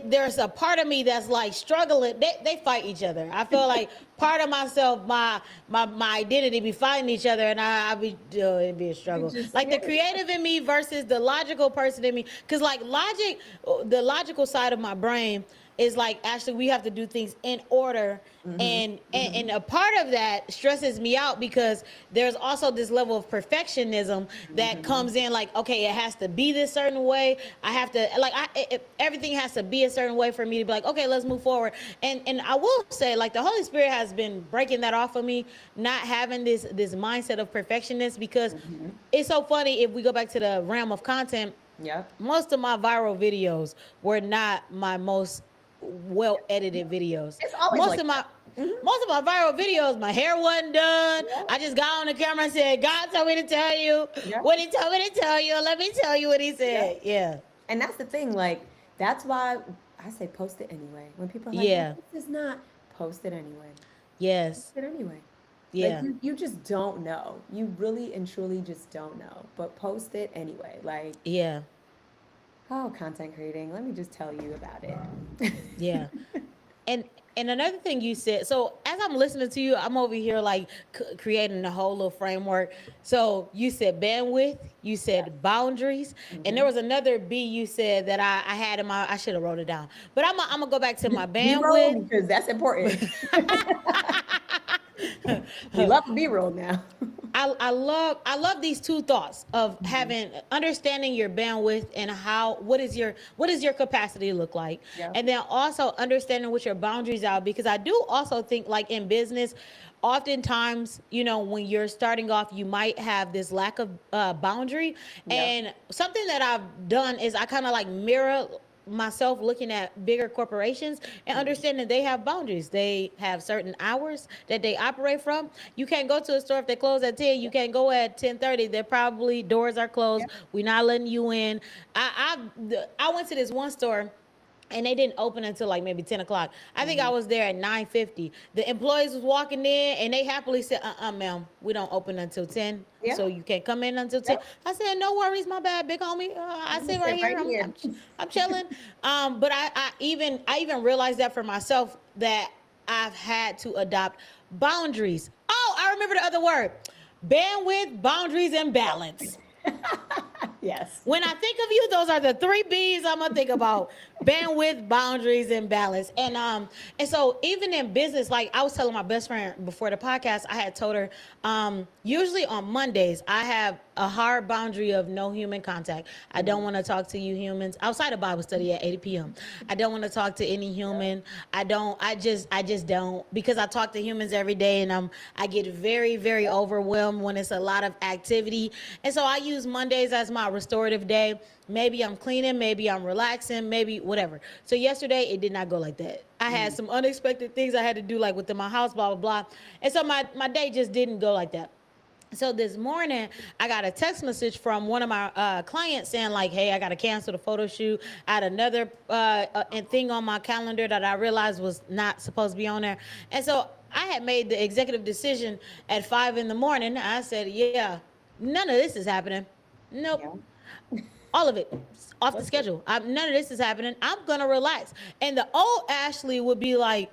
there's a part of me that's like struggling. They fight each other. I feel like part of myself, my identity, be fighting each other, and I be it'd be a You struggle. just Like yeah. the creative in me versus the logical person in me, because like the logical side of my brain is like, actually, we have to do things in order, Mhm. and Mhm. a part of that stresses me out because there's also this level of perfectionism that Mhm. comes in, like, okay, it has to be this certain way. I have to, like, everything has to be a certain way for me to be like, okay, let's move forward. And I will say, like, the Holy Spirit has been breaking that off of me, not having this mindset of perfectionist, because Mhm. it's so funny. If we go back to the realm of content, Yep. most of my viral videos were not my most well edited videos. It's always Most like of that. my Mhm. most of my viral videos, my hair wasn't done. Yep. I just got on the camera and said, God told me to tell you Yep. what he told me to tell you. Let me tell you what he Yep. said. Yeah. And that's the thing. Like that's why I say post it anyway. When people are like, "Well, Yeah. this is not," post it anyway. Post Yes. it anyway. Like Yeah. you just don't know. You really and truly just don't know. But post it anyway. Like, Yeah. oh, content creating. Let me just tell you about it. Yeah. and and another thing you said, so as I'm listening to you, I'm over here like creating a whole little framework. So you said bandwidth, you Yeah. said boundaries, and there Hmm. was another B you said that I had in my, I should have wrote it down, but I'm gonna go back to my B-roll bandwidth. because that's important. We love a B-roll now. I love these two thoughts of Mhm. having, understanding your bandwidth and how, what is your capacity look like, Yeah. and then also understanding what your boundaries are, because I do also think, like, in business, oftentimes, when you're starting off, you might have this lack of boundary. Yeah. And something that I've done is I kind of like mirror myself looking at bigger corporations and Mhm. understanding they have boundaries. They have certain hours that they operate from. You can't go to a store if they close at 10. You Yep. can't go at 10:30. They're probably, doors are closed. Yep. We're not letting you in. I went to this one store and they didn't open until like maybe 10 o'clock. I think I was there at 9:50. The employees was walking in and they happily said, ma'am, we don't open until 10. Yeah. So you can't come in until 10. Yep. I said, no worries, my bad, big homie. I I'm gonna sit right sit here. right here. I'm chilling. But I even realized that for myself that I've had to adopt boundaries. Oh, I remember the other word. Bandwidth, boundaries, and balance. Yes. When I think of you, those are the three B's I'm gonna think about: bandwidth, boundaries, and balance. And so even in business, like I was telling my best friend before the podcast, I had told her, usually on Mondays, I have a hard boundary of no human contact. I don't want to talk to you humans outside of Bible study at 8 p.m. I don't want to talk to any human. I just don't, because I talk to humans every day, and I get very, very overwhelmed when it's a lot of activity. And so I use Mondays as my restorative day. Maybe I'm cleaning, maybe I'm relaxing, maybe whatever. So yesterday it did not go like that. I had some unexpected things I had to do, like within my house, blah, blah, blah. And so my day just didn't go like that. So this morning, I got a text message from one of my clients saying like, hey, I got to cancel the photo shoot. I had another thing on my calendar that I realized was not supposed to be on there. And so I had made the executive decision at 5 in the morning. I said, yeah, none of this is happening. Nope. Yeah. All of it off the schedule. None of this is happening. I'm going to relax. And the old Ashley would be like,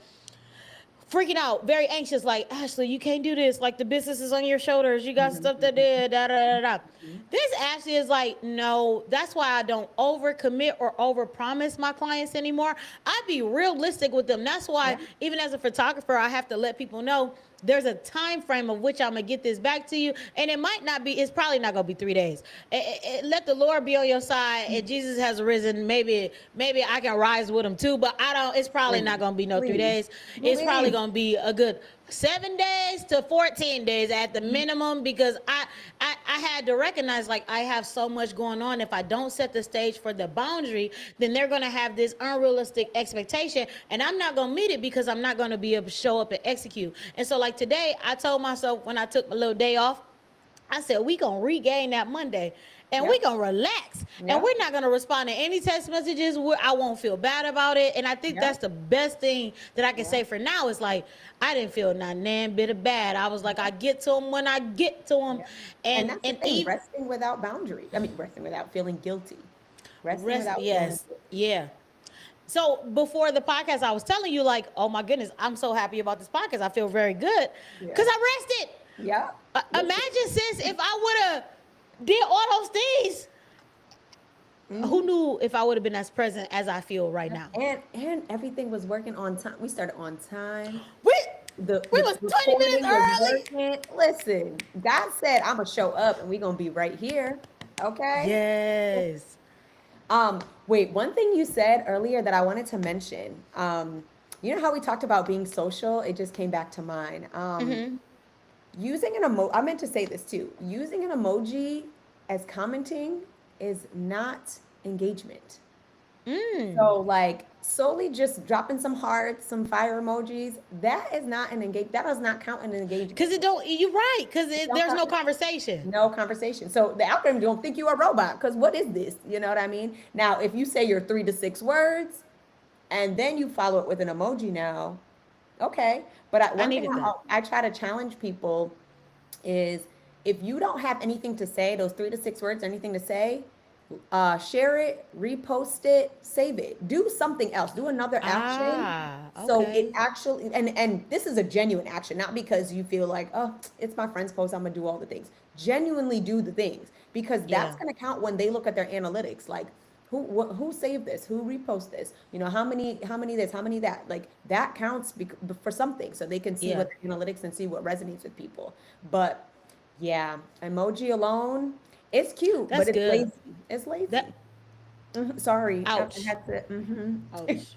freaking out, very anxious, like, Ashley, you can't do this. Like, the business is on your shoulders. You got stuff to do, da, da, da, da. This Ashley is like, no, that's why I don't overcommit or overpromise my clients anymore. I be realistic with them. That's why, even as a photographer, I have to let people know there's a time frame of which I'm gonna get this back to you, and it might not be. It's probably not gonna be 3 days. Let the Lord be on your side, and Jesus has risen. Maybe I can rise with him too, but I don't. It's probably not gonna be no 3 days. It's probably gonna be a good 7 days to 14 days at the minimum, because I had to recognize, like, I have so much going on. If I don't set the stage for the boundary, then they're gonna have this unrealistic expectation, and I'm not gonna meet it because I'm not gonna be able to show up and execute. And so, like today, I told myself when I took my little day off, I said, we gonna regain that Monday. And we gonna relax, and we're not gonna respond to any text messages where I won't feel bad about it. And I think that's the best thing that I can say for now. Is like, I didn't feel not nan bit of bad. I was like, I get to them when I get to them, And that's the thing, resting without boundaries. I mean, resting without feeling guilty. Resting without feeling guilty. Yeah. So before the podcast, I was telling you, like, oh my goodness, I'm so happy about this podcast. I feel very good because I rested. Yeah. Imagine, sis, if I would have did all those things. Who knew if I would have been as present as I feel right now? And everything was working on time. We started on time. We was 20 minutes early. Listen, God said I'm gonna show up and we're gonna be right here. Okay. Yes. Wait, one thing you said earlier that I wanted to mention. You know how we talked about being social? It just came back to mind. Using an emoji, I meant to say this too. Using an emoji as commenting is not engagement. So like solely just dropping some hearts, some fire emojis, that is not an engage. That does not count an engagement. Because it don't. You're right. Because there's no conversation. No conversation. So the algorithm don't think you're a robot. Because what is this? You know what I mean? Now, if you say your 3 to 6 words, and then you follow it with an emoji, now, okay. But one thing I try to challenge people is, if you don't have anything to say, those 3 to 6 words, anything to say, share it, repost it, save it, do something else, do another action. Okay. So it actually, and this is a genuine action, not because you feel like, oh, it's my friend's post, I'm gonna do all the things. Genuinely do the things, because that's gonna count when they look at their analytics. Like, who saved this, who reposted this, you know, how many this, how many that, like that counts for something, so they can see what the analytics and see what resonates with people. But yeah, emoji alone, it's cute, but it's lazy. It's lazy. Sorry. Ouch. Ouch.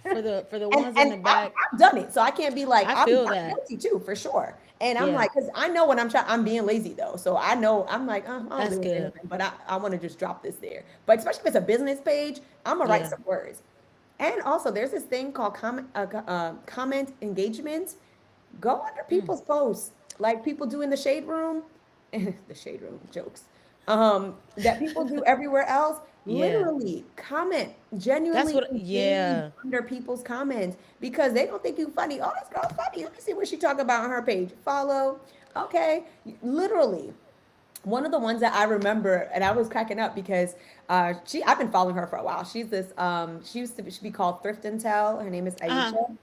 For the ones in the back. I've done it, so I can't be like, I'm guilty too, for sure. And I'm like, because I know when I'm being lazy though. So I know, I'm like, that's good. Anything, but I want to just drop this there. But especially if it's a business page, I'm gonna write some words. And also, there's this thing called comment engagement. Go under people's posts, like people do in the shade room. The shade room jokes. that people do everywhere else. Yeah. Literally comment, That's genuinely what, engage yeah. under people's comments because they don't think you funny. Oh, this girl's funny. Let me see what she talking about on her page. Follow. Okay. Literally. One of the ones that I remember, and I was cracking up because I've been following her for a while. She's this she used to be called Thrift and Tell. Her name is Uh-huh. Aisha.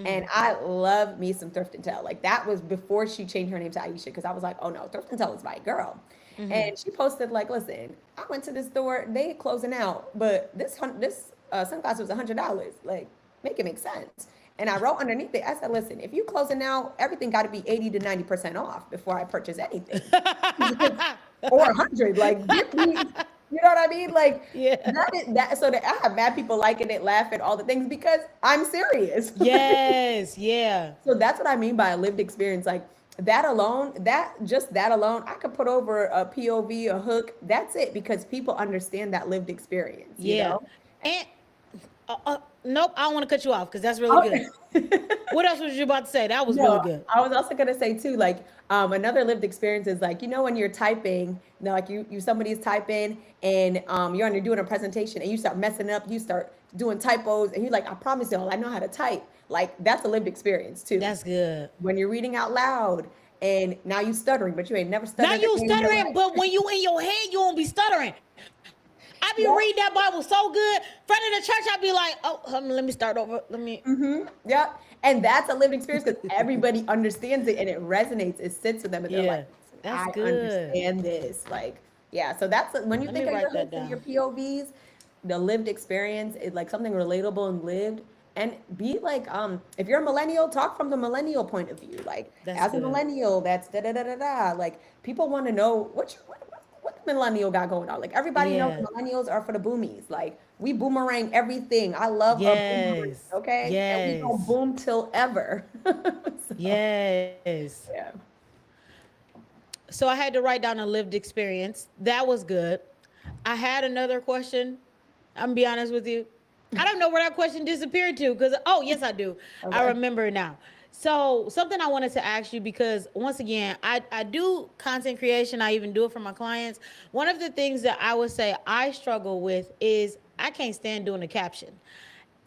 And I love me some Thrift and Tell. Like that was before she changed her name to Aisha because I was like, oh no, Thrift and Tell is my girl. And she posted like, listen, I went to this store, they closing out, but this sunglasses was $100. Like, make it make sense. And I wrote underneath it, I said, listen, if you closing out, everything got to be 80 to 90% off before I purchase anything. Or 100, like give me, you know what I mean? Like Yeah. that is that. So that I have mad people liking it, laughing, all the things because I'm serious. Yes, yeah. So that's what I mean by a lived experience. Like that alone, that alone, I could put over a POV, a hook. That's it because people understand that lived experience, you Yeah. know? And nope, I don't want to cut you off because that's really good. Okay. What else was you about to say? That was really No, good. I was also gonna say too, like another lived experience is like when you're typing, like you somebody's typing and you're doing a presentation and you start messing up, you start doing typos, and you're like, I promise y'all, I know how to type. Like that's a lived experience too. That's good. When you're reading out loud and now you stuttering, but you ain't never Now stuttered a you day in your stuttering, life. but when you in your head, you won't be stuttering. I be Yeah. reading that Bible so good. Front of the church, I be like, oh, let me start over. Let me. Yeah. And that's a lived experience because everybody understands it and it resonates. It sits with them and they're like, Yeah, that's I good. understand this. Like, yeah. So that's when you Let me think of your write that hooks and your down. POVs, the lived experience is like something relatable and lived. And be like, if you're a millennial, talk from the millennial point of view. Like, That's as a good. millennial, that's da da da da da. Like, people want to know what the millennial got going on. Like, everybody knows Yeah. the millennials are for the boomies. Like, we boomerang everything. I love a boomerang, Yes. okay? And we gonna Yes. boom till ever. So, Yes. yeah. So I had to write down a lived experience. That was good. I had another question. I'm gonna be honest with you. I don't know where that question disappeared to because oh yes I do. I Okay. remember now. So something I wanted to ask you because once again I do content creation. I even do it for my clients. One of the things that I would say I struggle with is I can't stand doing a caption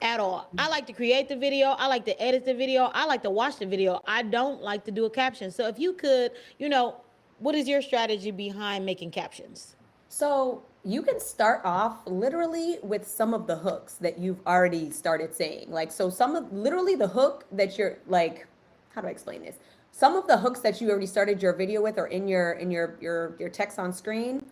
at all. I like to create the video. I like to edit the video. I like to watch the video. I don't like to do a caption. So if you could, what is your strategy behind making captions? So you can start off literally with some of the hooks that you've already started saying. Like, so some of literally the hook that you're like, how do I explain this? Some of the hooks that you already started your video with or in your text on screen,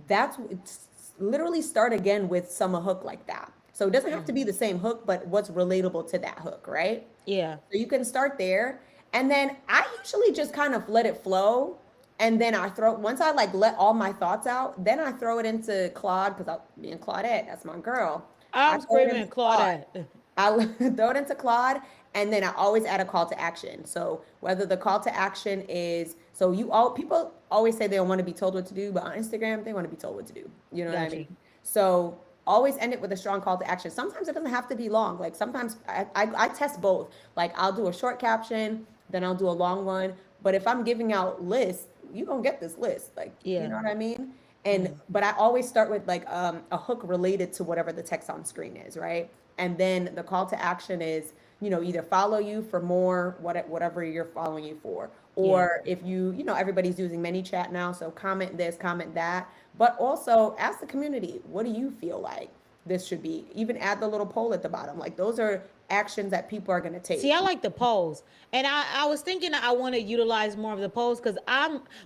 that's it's literally start again with some a hook like that. So it doesn't have to be the same hook, but what's relatable to that hook, right? Yeah. So you can start there. And then I usually just kind of let it flow. And then once I like let all my thoughts out, then I throw it into Claude because me and Claudette, that's my girl. I I'm throw it screaming into Claude. Claudette. I throw it into Claude and then I always add a call to action. So whether the call to action is, so people always say they don't want to be told what to do, but on Instagram, they want to be told what to do. You know what I Gotcha. mean? So always end it with a strong call to action. Sometimes it doesn't have to be long. Like sometimes I test both. Like I'll do a short caption, then I'll do a long one. But if I'm giving out lists, you gonna get this list. Like, you Yeah. know what I mean? And but I always start with like a hook related to whatever the text on screen is, right? And then the call to action is, either follow you for more, whatever you're following you for, Yeah. or if everybody's using ManyChat now, so comment this, comment that, but also ask the community, what do you feel like this should be? Even add the little poll at the bottom. Like those are actions that people are going to See, take. I like the polls. And I was thinking I want to utilize more of the polls because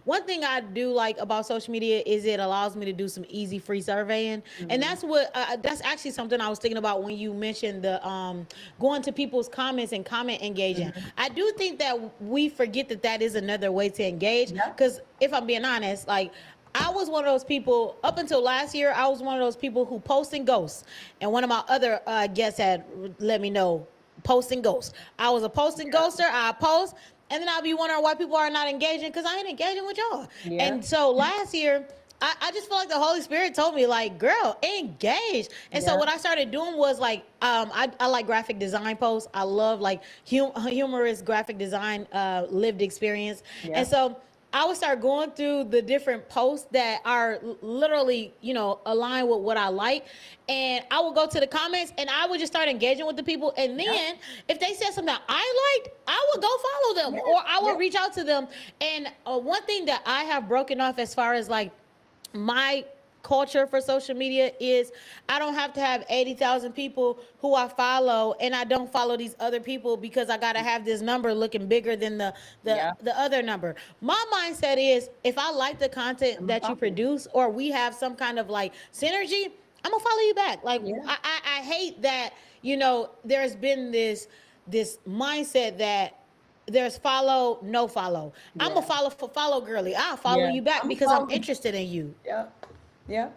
one thing I do like about social media is it allows me to do some easy free surveying. And that's actually something I was thinking about when you mentioned the going to people's comments and comment engaging. I do think that we forget that is another way to engage Yep. because if I'm being honest, like I was one of those people up until last year. I was one of those people who post and ghost. And one of my other guests had let me know posting ghosts. I was a posting ghoster. I post, and then I'll be wondering why people are not engaging because I ain't engaging with y'all. Yeah. And so last year, I just feel like the Holy Spirit told me, like, girl, engage. And so Yeah. what I started doing was like, I like graphic design posts. I love like humorous graphic design lived experience. Yeah. And so I would start going through the different posts that are literally, aligned with what I like. And I would go to the comments and I would just start engaging with the people. And Yeah. then if they said something that I liked, I would go follow them, Yeah. or I Yeah. would reach out to them. And one thing that I have broken off as far as like my culture for social media is I don't have to have 80,000 people who I follow, and I don't follow these other people because I got to have this number looking bigger than Yeah. the other number. My mindset is if I like the content I'm that you following. produce, or we have some kind of like synergy, I'm gonna follow you back. Like Yeah. I hate that, there's been this mindset that there's follow, no follow. I'm Yeah. a follow girly. I'll follow Yeah. you back I'm because I'm following. interested in you. Yeah. Yeah.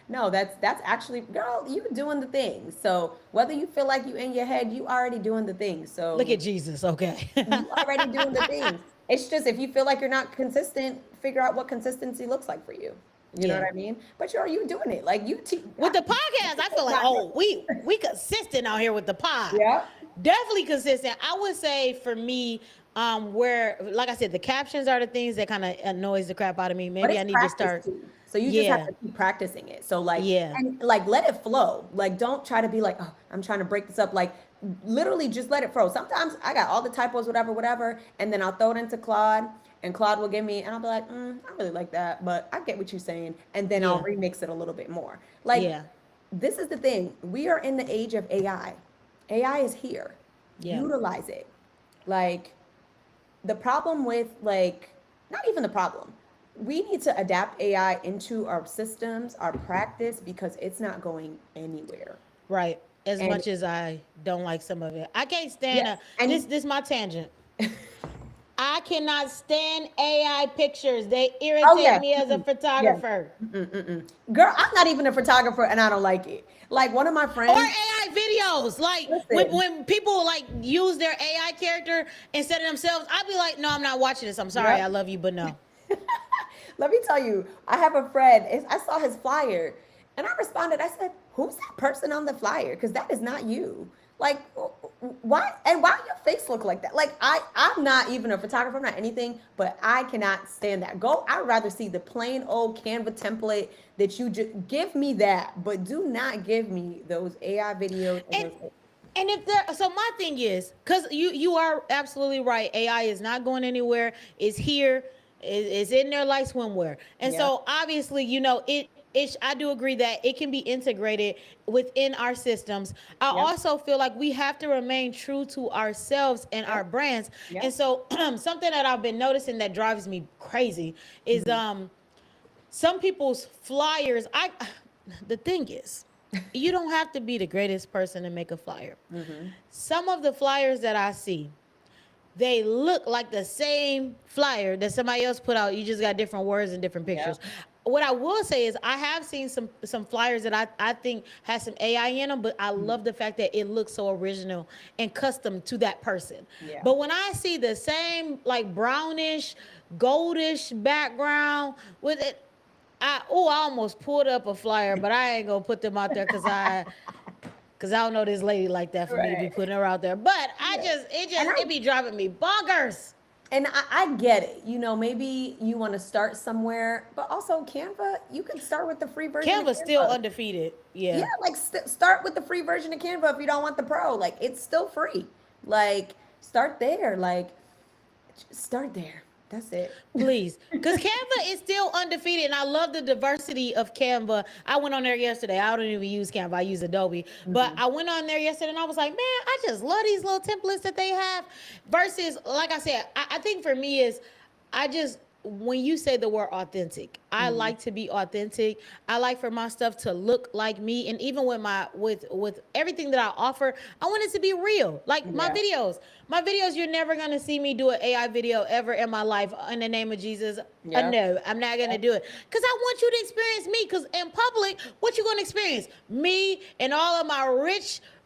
No, that's actually, girl, you doing the thing. So whether you feel like you in your head, you already doing the thing. So Look at Jesus, okay. you already doing the things. It's just if you feel like you're not consistent, figure out what consistency looks like for you. You know Yeah. what I mean? But you're you doing it. Like With the podcast, I feel like, oh, we consistent out here with the pod. Yeah. Definitely consistent. I would say for me, where like I said, the captions are the things that kind of annoys the crap out of me. But Maybe it's I need to practice start. too. So you just have Yeah. to keep practicing it. So like, Yeah. and like let it flow. Like don't try to be like, oh, I'm trying to break this up. Like literally just let it flow. Sometimes I got all the typos, whatever, and then I'll throw it into Claude, and Claude will give me, and I'll be like, I really like that, but I get what you're saying, and then I'll Yeah. remix it a little bit more. Like Yeah. this is the thing. We are in the age of AI. AI is here. Yeah. Utilize it. Like the problem with like, not even the problem. We need to adapt AI into our systems, our practice, because it's not going anywhere. Right. As And much as I don't like some of it, I can't stand yes, and this my tangent. I cannot stand AI pictures. They oh irritate yeah, me as a yeah. photographer. Girl, I'm not even a photographer, and I don't like it. Like one of my Or friends. AI videos. Like Listen. when people like use their AI character instead of themselves, I'd be like, no, I'm not watching this. I'm sorry, Yep. I love you, but no. Let me tell you, I have a friend. I saw his flyer, and I responded. I said, "Who's that person on the flyer? Because that is not you. Like, why? And why your face look like that? Like, I'm not even a photographer. I'm not anything, but I cannot stand that. I'd rather see the plain old Canva template that you just give me that, but do not give me those AI videos. And if there, so my thing is, because you are absolutely right. AI is not going anywhere. It's here. It's in there like swimwear. And Yeah. so obviously, I do agree that it can be integrated within our systems. I Yep. also feel like we have to remain true to ourselves and our brands. Yep. And so something that I've been noticing that drives me crazy is some people's flyers. The thing is, you don't have to be the greatest person to make a flyer. Some of the flyers that I see, they look like the same flyer that somebody else put out. You just got different words and different pictures. What I will say is I have seen some flyers that I think has some AI in them, but I love the fact that it looks so original and custom to that person. Yeah. But when I see the same like brownish, goldish background with it, I almost pulled up a flyer, but I ain't gonna put them out there because I don't know this lady like that for me to be Right. putting her out there. But it be driving me bonkers. And I get it. Maybe you want to start somewhere, but also Canva, you can start with the free version. Canva's of still Canva. undefeated. Yeah. Yeah, like start with the free version of Canva if you don't want the pro. Like it's still free. Like start there. Like start there. That's it. Please. Because Canva is still undefeated, and I love the diversity of Canva. I went on there yesterday. I don't even use Canva. I use Adobe. But I went on there yesterday, and I was like, man, I just love these little templates that they have. Versus, like I said, I think for me is, when you say the word authentic, I like to be authentic. I like for my stuff to look like me, and even with everything that I offer, I want it to be real. Like my videos, you're never gonna see me do an AI video ever in my life. In the name of Jesus, no, I'm not gonna do it because I want you to experience me. Because in public, what you gonna experience? Me and all of my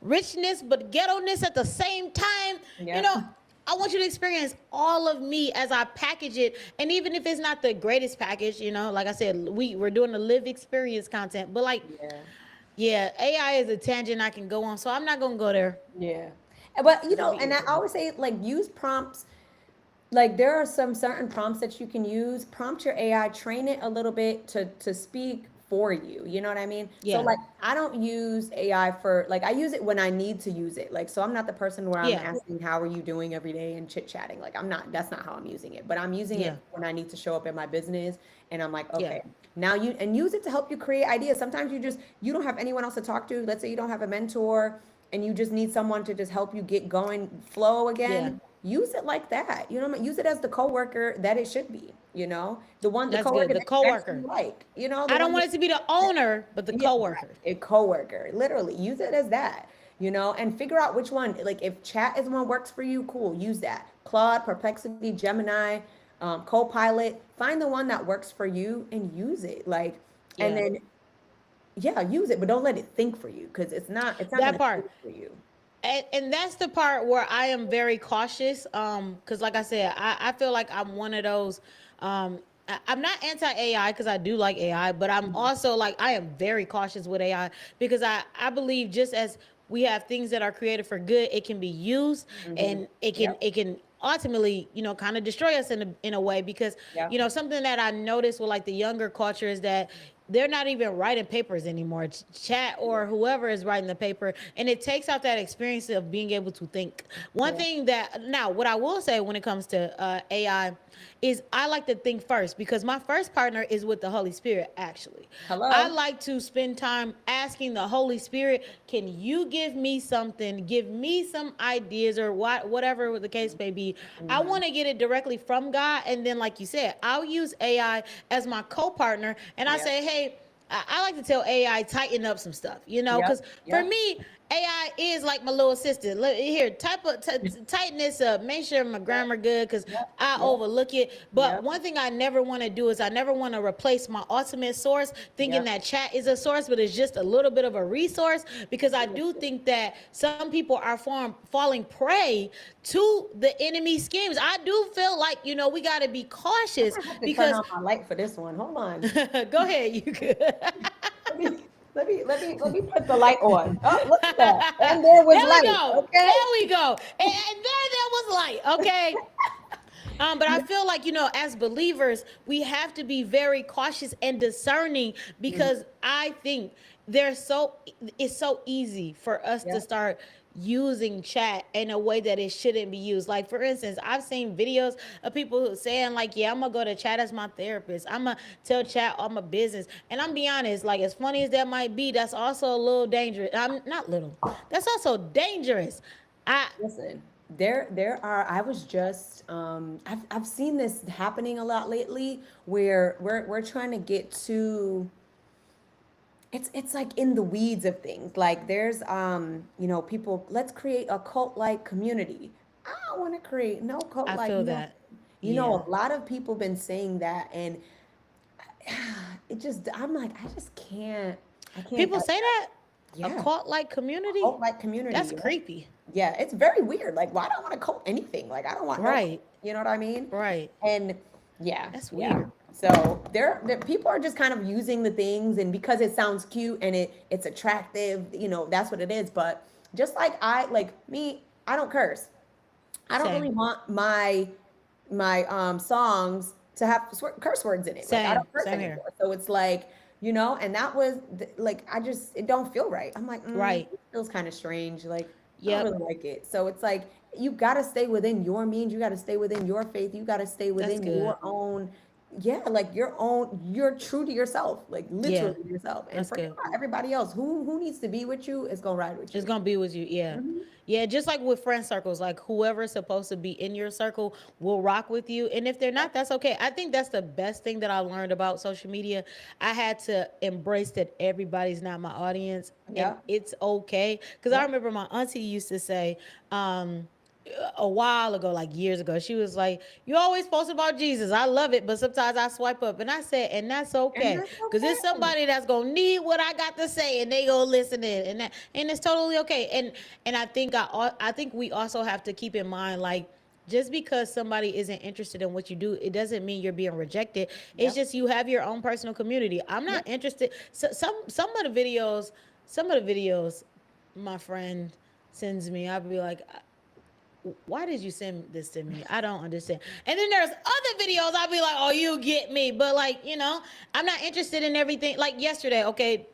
richness, but ghetto-ness at the same time. Yeah. I want you to experience all of me as I package it. And even if it's not the greatest package, like I said, we're doing the live experience content. But yeah, AI is a tangent I can go on. So I'm not going to go there. Yeah. But and I always say like use prompts. like there are some certain prompts that you can use. Prompt your AI, train it a little bit to speak for you. You know what I mean? So Yeah. like I don't use AI for like I use it when I need to use it. Like so I'm not the person where I'm Yeah. asking how are you doing every day and chit chatting. Like I'm not that's not how I'm using it. But I'm using Yeah. it when I need to show up in my business and I'm like, Yeah. okay, now you and use it to help you create ideas. Sometimes you don't have anyone else to talk to. Let's say you don't have a mentor and you just need someone to just help you get going flow Yeah. again, use it like that. You know what I mean? Use it as the coworker that it should be, the That's good. coworker The that you actually coworker. like, the I don't one want it to be the owner, but the yeah, coworker. a coworker. Literally, use it as that, and figure out which one. Like if chat is one works for you, cool, use that. Claude, Perplexity, Gemini, Copilot. Find the one that works for you and use it. Like, and Yeah. then yeah, use it, but don't let it think for you because it's not That gonna part. think for you. And that's the part where I am very cautious. Because like I said, I feel like I'm one of those. I'm not anti AI because I do like AI, but I'm also like I am very cautious with AI because I believe just as we have things that are created for good, it can be used Hmm. and it can Yep. it can ultimately kind of destroy us in a way because Yep. something that I noticed with like the younger culture is that they're not even writing papers anymore. Chat or whoever is writing the paper, and it takes out that experience of being able to think. One Yeah. thing that now, what I will say when it comes to AI, is I like to think first because my first partner is with the Holy Spirit. Actually, I Hello. like to spend time asking the Holy Spirit, "Can you give me something? Give me some ideas or whatever the case may be." I Hmm. want to get it directly from God, and then, like you said, I'll use AI as my co-partner, and I Yep. say, "Hey." I like to tell AI tighten up some stuff, Yep. because for Yep. me, AI is like my little assistant. Look here, tighten this up. Make sure my Yep. grammar good, because Yep. I Yep. overlook it. But Yep. one thing I never want to do is I never want to replace my ultimate source, thinking Yep. that chat is a source, but it's just a little bit of a resource. Because I do think that some people are falling prey to the enemy schemes. I do feel like we got to be I cautious might have to turn because on my light for this one. Hold on. go ahead, you could. Let me put the light on. Oh, look at that. And there was There we light. go. Okay. There we go. And there was light. Okay. But I feel like, as believers, we have to be very cautious and discerning Mhm. because I think it's so easy for us to Yep. start using chat in a way that it shouldn't be used. Like, for instance, I've seen videos of people saying, like, yeah, I'm gonna go to chat as my therapist. I'm gonna tell chat all my business. And I'm be honest, like, as funny as that might be, that's also a little dangerous. I'm not little. That's also dangerous. I Listen, there are. I was just. I've seen this happening a lot lately, where we're trying to get to. It's like in the weeds of things. Like there's people. Let's create a cult like community. I don't want to create no cult I like feel nothing. that. Yeah. A lot of people been saying that, and it just I'm like I just can't. I can't. People say that? A Yeah, cult like community? cult like community. That's creepy. Yeah, it's very weird. Like, why do I want to cult anything? Like, I don't want no, Right. you know what I mean? Right. And yeah, That's yeah. weird. So there people are just kind of using the things, and because it sounds cute and it's attractive, that's what it is. But just like I don't curse. I don't really Same. want my songs to have curse words in it. Like I Same. don't curse Same here. anymore. So it's like, and that was like it don't feel right. I'm like, Right. it feels kind of strange. Like I don't Yep. really like it. So it's like you got to stay within your means. You got to stay within your faith. You got to stay That's within good. your own. Yeah, like your own. You're true to yourself, like Yeah. literally yourself, and That's forget good. about everybody else. Who needs to be with you is gonna ride with It's you. gonna be with you, yeah. Hmm. Yeah, just like with friend circles, like whoever's supposed to be in your circle will rock with you. And if they're not, that's okay. I think that's the best thing that I learned about social media. I had to embrace that everybody's not my audience and Yeah, it's okay. Because I yeah. remember my auntie used to say, a while ago, like years ago, she was like, "You always post about Jesus. I love it, but sometimes I swipe up." And I said, "And that's And okay, that's because there's okay. somebody that's gonna need what I got to say, and they gonna listen in, and it's totally okay." And I think we also have to keep in mind, like, just because somebody isn't interested in what you do, it doesn't mean you're being rejected. It's Yep. just you have your own personal community. I'm not Yep. interested. So, some of the videos, my friend sends me, I'll be like, why did you send this to me? I don't understand. And then there's other videos I'll be like, oh, you get me. But like, I'm not interested in everything. Like yesterday, okay,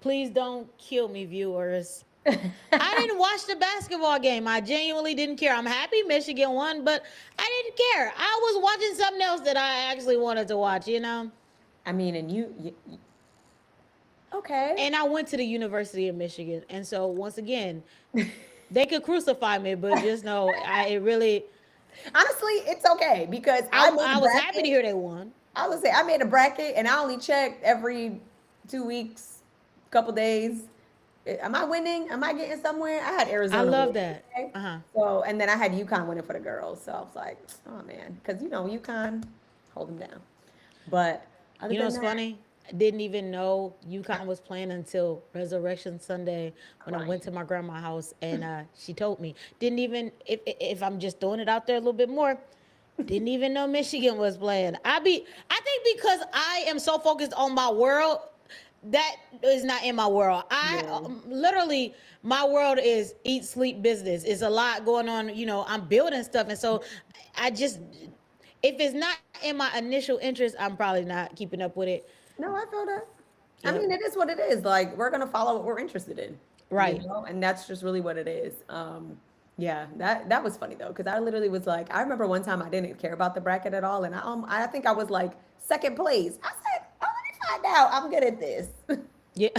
please don't kill me, viewers. I didn't watch the basketball game. I genuinely didn't care. I'm happy Michigan won, but I didn't care. I was watching something else that I actually wanted to watch. I mean, and okay. And I went to the University of Michigan. And so once again, they could crucify me, but just know it really Honestly, it's okay because I was happy to hear they won. I would say I made a bracket and I only check every 2 weeks, couple days. Am I winning? Am I getting somewhere? I had I Arizona love winning. that. Okay? Uh-huh. So, and then I had UConn winning for the girls. So I was like, oh man, because UConn hold them down. But other You know than what's that, funny? I didn't even know UConn was playing until Resurrection Sunday when I crying. went to my grandma's house and she told me. Didn't even if I'm just throwing it out there a little bit more. Didn't even know Michigan was playing. I think because I am so focused on my world, that is not in my world. I Yeah. literally my world is eat, sleep, business. It's a lot going on. I'm building stuff, and so I just if it's not in my initial interest, I'm probably not keeping up with it. No, I feel that. I Yep. mean, it is what it is. Like we're gonna follow what we're interested in, Right. and that's just really what it is. Yeah, that was funny though, because I literally was like, I remember one time I didn't care about the bracket at all, and I think I was like second place. I said, oh, let me find out. I'm good at this. Yeah.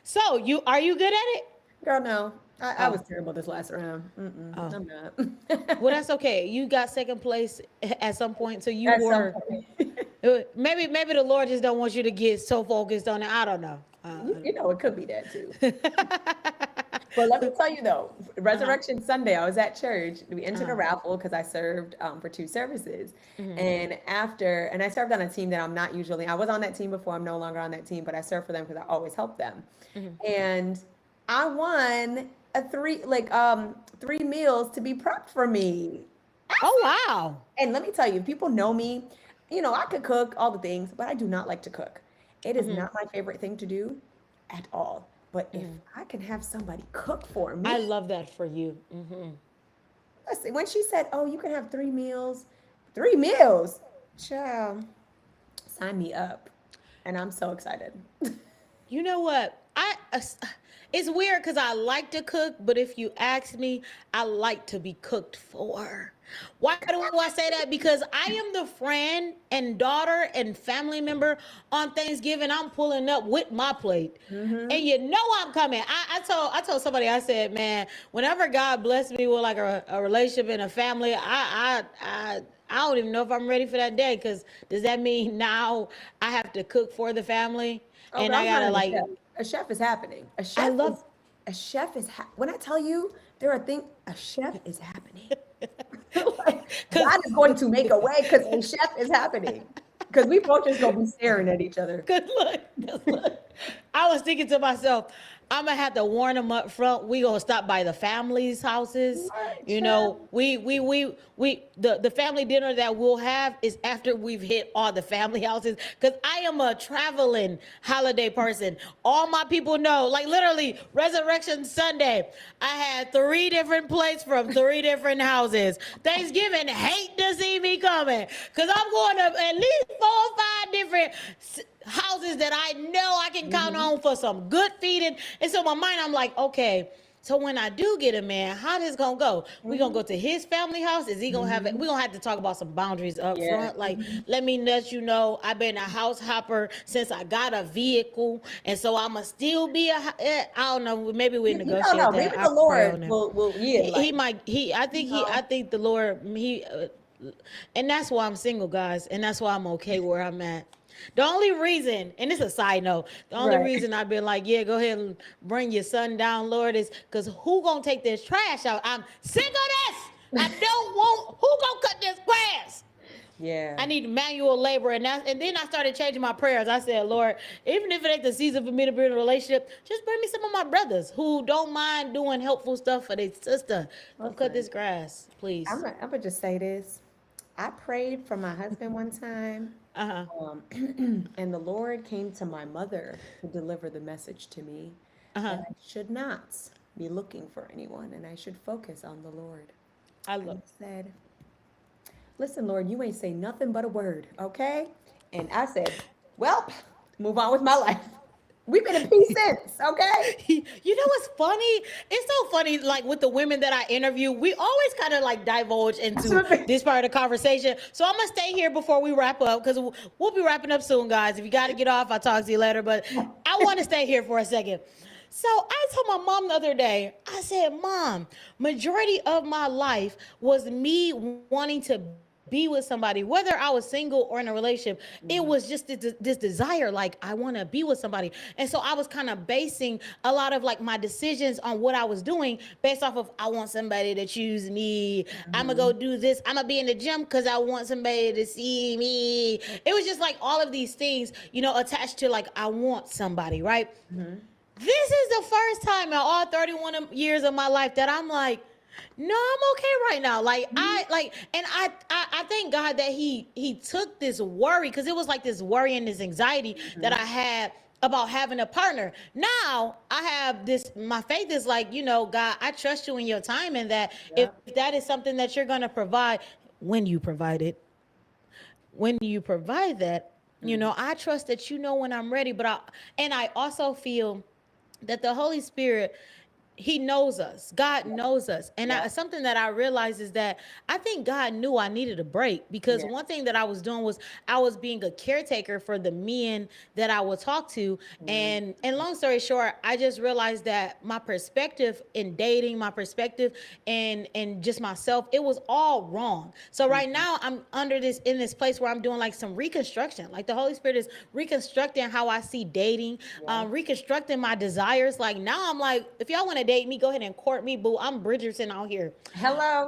So are you good at it? Girl, no, I was Oh. terrible this last round. Oh. I'm not. Well, that's okay. You got second place at some point, so you At some were. point. Maybe the Lord just don't want you to get so focused on it. I don't know. It could be that too. But let me tell you though, Uh-huh. Resurrection Sunday, I was at church. We entered a Uh-huh. raffle because I served for 2 services. Mhm. And I served on a team that I'm not usually, I was on that team before, I'm no longer on that team, but I serve for them because I always help them. Mhm. And I won three meals to be prepped for me. Oh wow. And let me tell you, if people know me, I could cook all the things, but I do not like to cook. It is Mhm. not my favorite thing to do at all. But if Mhm. I can have somebody cook for I me, love that for you. Mhm. listen, when she said, "Oh, you can have 3 meals," child, sign me up. And I'm so excited. You know what? It's weird because I like to cook, but if you ask me, I like to be cooked for. Why do I say that? Because I am the friend and daughter and family member on Thanksgiving. I'm pulling up with my plate. And Hmm. you know I'm coming. I told somebody, I said, man, whenever God blessed me with like a relationship and a family, I don't even know if I'm ready for that day. Because does that mean now I have to cook for the family? Oh, And girl, I I'm gotta hiring a like chef. A chef is happening. I love When I tell you there are things, a chef is happening. Like, because God is going to make a way because a chef is happening. Because we both just gonna be staring at each other. look, I was thinking to myself, I'm gonna have to warn them up front. We gonna stop by the family's houses. What, You child? know, the family dinner that we'll have is after we've hit all the family houses. Cause I am a traveling holiday person. All my people know, like literally Resurrection Sunday, I had 3 different plates from 3 different houses. Thanksgiving hate to see me coming. Cause I'm going to at least 4 or 5 different houses that I know I can count Hmm. on for some good feeding. And so in my mind, I'm like, okay, so when I do get a man, how this gonna go? We gonna Hmm. go to his family house? Is he gonna have it? Hmm. We gonna have to talk about some boundaries up Yeah. front. Like, Hmm. let me let you know I've been a house hopper since I got a vehicle, and so I'ma still be I don't know. Maybe we You don't know. negotiate Maybe that. I the pray Lord on him. will He, like he might. you know. I think the Lord. And that's why I'm single, guys, and that's why I'm okay where I'm at. The only reason, and it's a side note, the only Right. reason I've been like, yeah, go ahead and bring your son down, Lord, is because who gonna take this trash out? I'm sick of this. I don't want. Who gonna cut this grass? Yeah. I need manual labor, and then I started changing my prayers. I said, Lord, even if it ain't the season for me to be in a relationship, just bring me some of my brothers who don't mind doing helpful stuff for their sister. Don't cut Listen, this grass, please. I'm gonna just say this. I prayed for my husband one time, Uh huh. um, and the Lord came to my mother to deliver the message to me Uh that huh. I should not be looking for anyone and I should focus on the Lord. I And love. I said, listen, Lord, you ain't say nothing but a word, okay? And I said, well, move on with my life. We've been in peace since, okay? You know what's funny? It's so funny, like with the women that I interview, we always kind of like divulge into this part of the conversation. So I'm gonna stay here before we wrap up because we'll be wrapping up soon, guys. If you got to get off, I'll talk to you later. But I want to stay here for a second. So I told my mom the other day, I said, Mom, majority of my life was me wanting to be with somebody, whether I was single or in a relationship. It was just this desire, like I want to be with somebody. And so I was kind of basing a lot of like my decisions on what I was doing based off of I want somebody to choose me. I'm gonna go Mhm. do this. I'm gonna be in the gym because I want somebody to see me. It was just like all of these things, attached to like I want somebody, right? Mhm. This is the first time in all 31 years of my life that I'm like, no, I'm okay right now. Like Mhm. I like, and I thank God that he took this worry because it was like this worry and this anxiety that I Mhm. had about having a partner. Now I have this. My faith is like, God, I trust you in your time, and that if Yep. that is something that you're gonna provide when you provide it, when you provide that, Mhm. I trust that when I'm ready. And I also feel that the Holy Spirit, he knows us. God Yep. knows us. And Yep. something that I realized is that I think God knew I needed a break because Yeah. one thing that I was doing was I was being a caretaker for the men that I would talk to. Mhm. And long story short, I just realized that my perspective in dating, my perspective and just myself, it was all wrong. So right Mhm. now I'm under this in this place where I'm doing like some reconstruction. Like the Holy Spirit is reconstructing how I see dating, Yep. reconstructing my desires. Like now I'm like, if y'all want to date me, go ahead and court me, boo. I'm Bridgerton out here. Hello.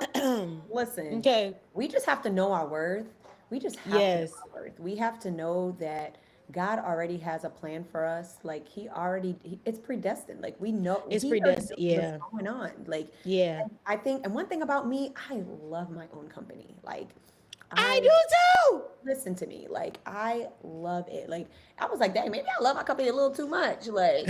Listen, Okay. we just have to know our worth. We just have to know Yes. our worth. We have to know that God already has a plan for us. Like it's predestined. Like we know, It's He already predestined. knows what's Yeah. going on. Like, Yeah. and I think, and one thing about me, I love my own company. Like, I I do too. listen to me. Like, I love it. Like, I was like, dang, maybe I love my company a little too much. Like,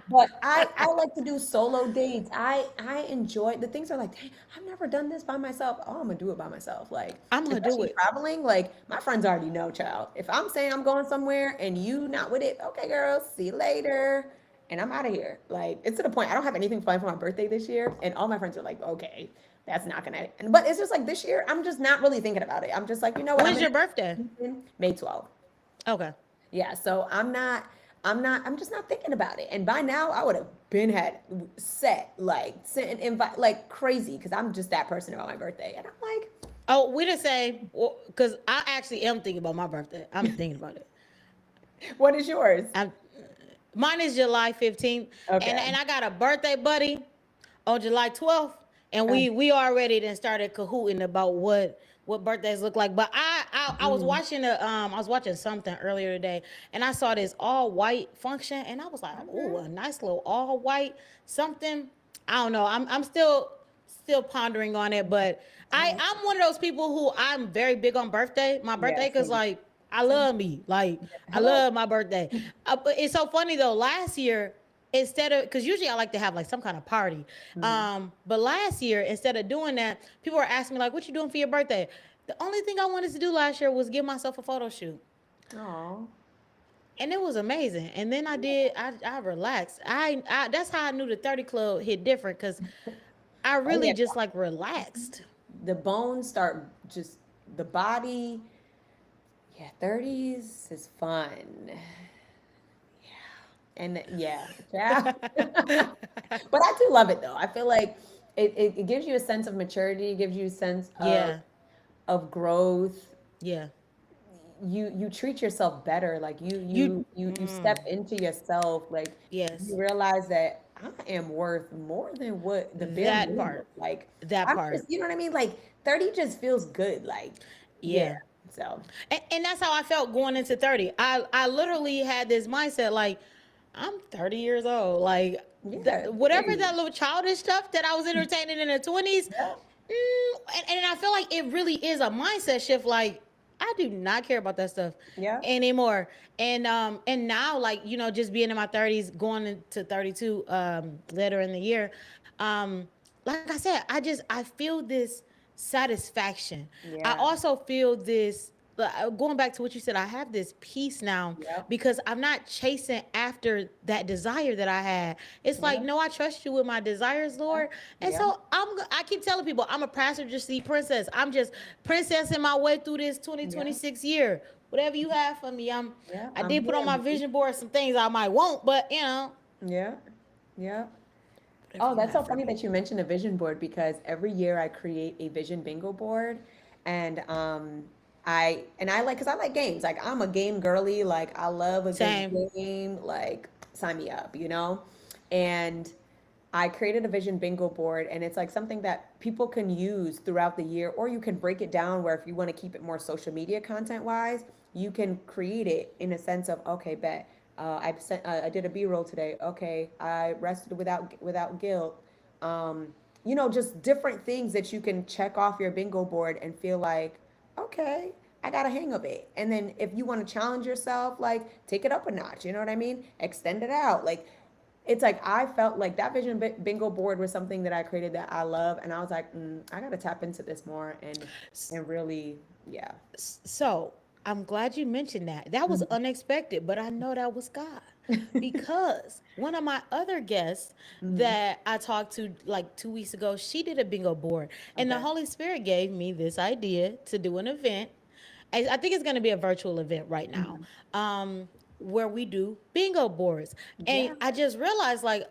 but I like to do solo dates. I enjoy the things are like, dang, I've never done this by myself. Oh, I'm gonna do it by myself. Like, I'm gonna do especially it. traveling. Like, my friends already know, child. If I'm saying I'm going somewhere and you not with it, okay, girl, see you later. And I'm out of here. Like, it's to the point I don't have anything planned for my birthday this year. And all my friends are like, okay, that's not gonna. But it's just like this year, I'm just not really thinking about it. I'm just like, you know what? I'm When's in your birthday? May 12th. Okay. Yeah, so I'm just not thinking about it. And by now I would have been had set, like sent an invite like crazy because I'm just that person about my birthday. And I'm Oh, we the same. Because I actually am thinking about my birthday. I'm thinking about it. like, what is yours? I'm, Mine is July 15th, and Okay. and I got a birthday buddy on July 12th, and Uh, we already then started cahooting about what birthdays look like. But I was mm, watching I was watching something earlier today, and I saw this all white function, and I was like, okay. oh, a nice little all white something. I don't know. I'm still pondering on it, but I like I'm it. one of those people who I'm very big on my Yeah, birthday, because same. like I Same. love me. Like Yeah. I Hello. love my birthday. But it's so funny though. Last year, instead of, because usually I like to have like some kind of party, Hmm. but last year instead of doing that, people were asking me like, "What you doing for your birthday?" The only thing I wanted to do last year was give myself a photo shoot, Oh. and it was amazing. And then I did. I relaxed. That's how I knew the 30 Club hit different, because I Oh really yeah. just like relaxed. The bones start just the body. Yeah, 30s is fun. And yeah, yeah. But I do love it though. I feel like it gives you a sense of maturity, it gives you a sense Yeah, of growth. yeah. You treat yourself better. Like You, you step into yourself. Like you yes, realize that I am worth more than what the bare that minimum. part, Like that I'm just, part. you know what I mean? Like 30 just feels good. Like, yeah. Yeah. So And that's how I felt going into 30. I literally had this mindset like, I'm 30 years old. Like, yeah, whatever period. that little childish stuff that I was entertaining in the 20s, Yeah. and I feel like it really is a mindset shift. Like, I do not care about that stuff Yeah. anymore. And now, like, just being in my 30s, going into 32 later in the year, like I said, I feel this satisfaction. I Yeah. also feel this going back to what you said, I have this peace now Yep. because I'm not chasing after that desire that I had. It's like, Yep. no, I trust you with my desires, Lord. And Yep. so I keep telling people I'm a passenger seat princess. I'm just princessing my way through this Yep. 2026 year. Whatever you have for me, Yep. I I'm did put on here, my boo. vision board some things I might want, but Yeah. Yeah. whatever Oh, you that's so have for funny me. that you mentioned a vision board because every year I create a vision bingo board, and I like because I like games. Like I'm a game girly. Like I love a good Same. game. Like sign me up, you know. And I created a vision bingo board, and it's like something that people can use throughout the year, or you can break it down where if you want to keep it more social media content wise, you can create it in a sense of okay, bet I did a B-roll today. Okay, I rested without guilt. Um, just different things that you can check off your bingo board and feel like, okay, I got a hang of it. And then if you want to challenge yourself, like take it up a notch. You know what I mean? Extend it out. Like it's like I felt like that bingo board was something that I created that I love, and I was like, I gotta tap into this more and really, yeah. So I'm glad you mentioned that. That was Mhm. unexpected, but I know that was God. Because one of my other guests Mhm. that I talked to like 2 weeks ago, she did a bingo board. And the Okay. Holy Spirit gave me this idea to do an event. I think it's going to be a virtual event right now, Mhm. where we do bingo boards. And Yeah. I just realized, like,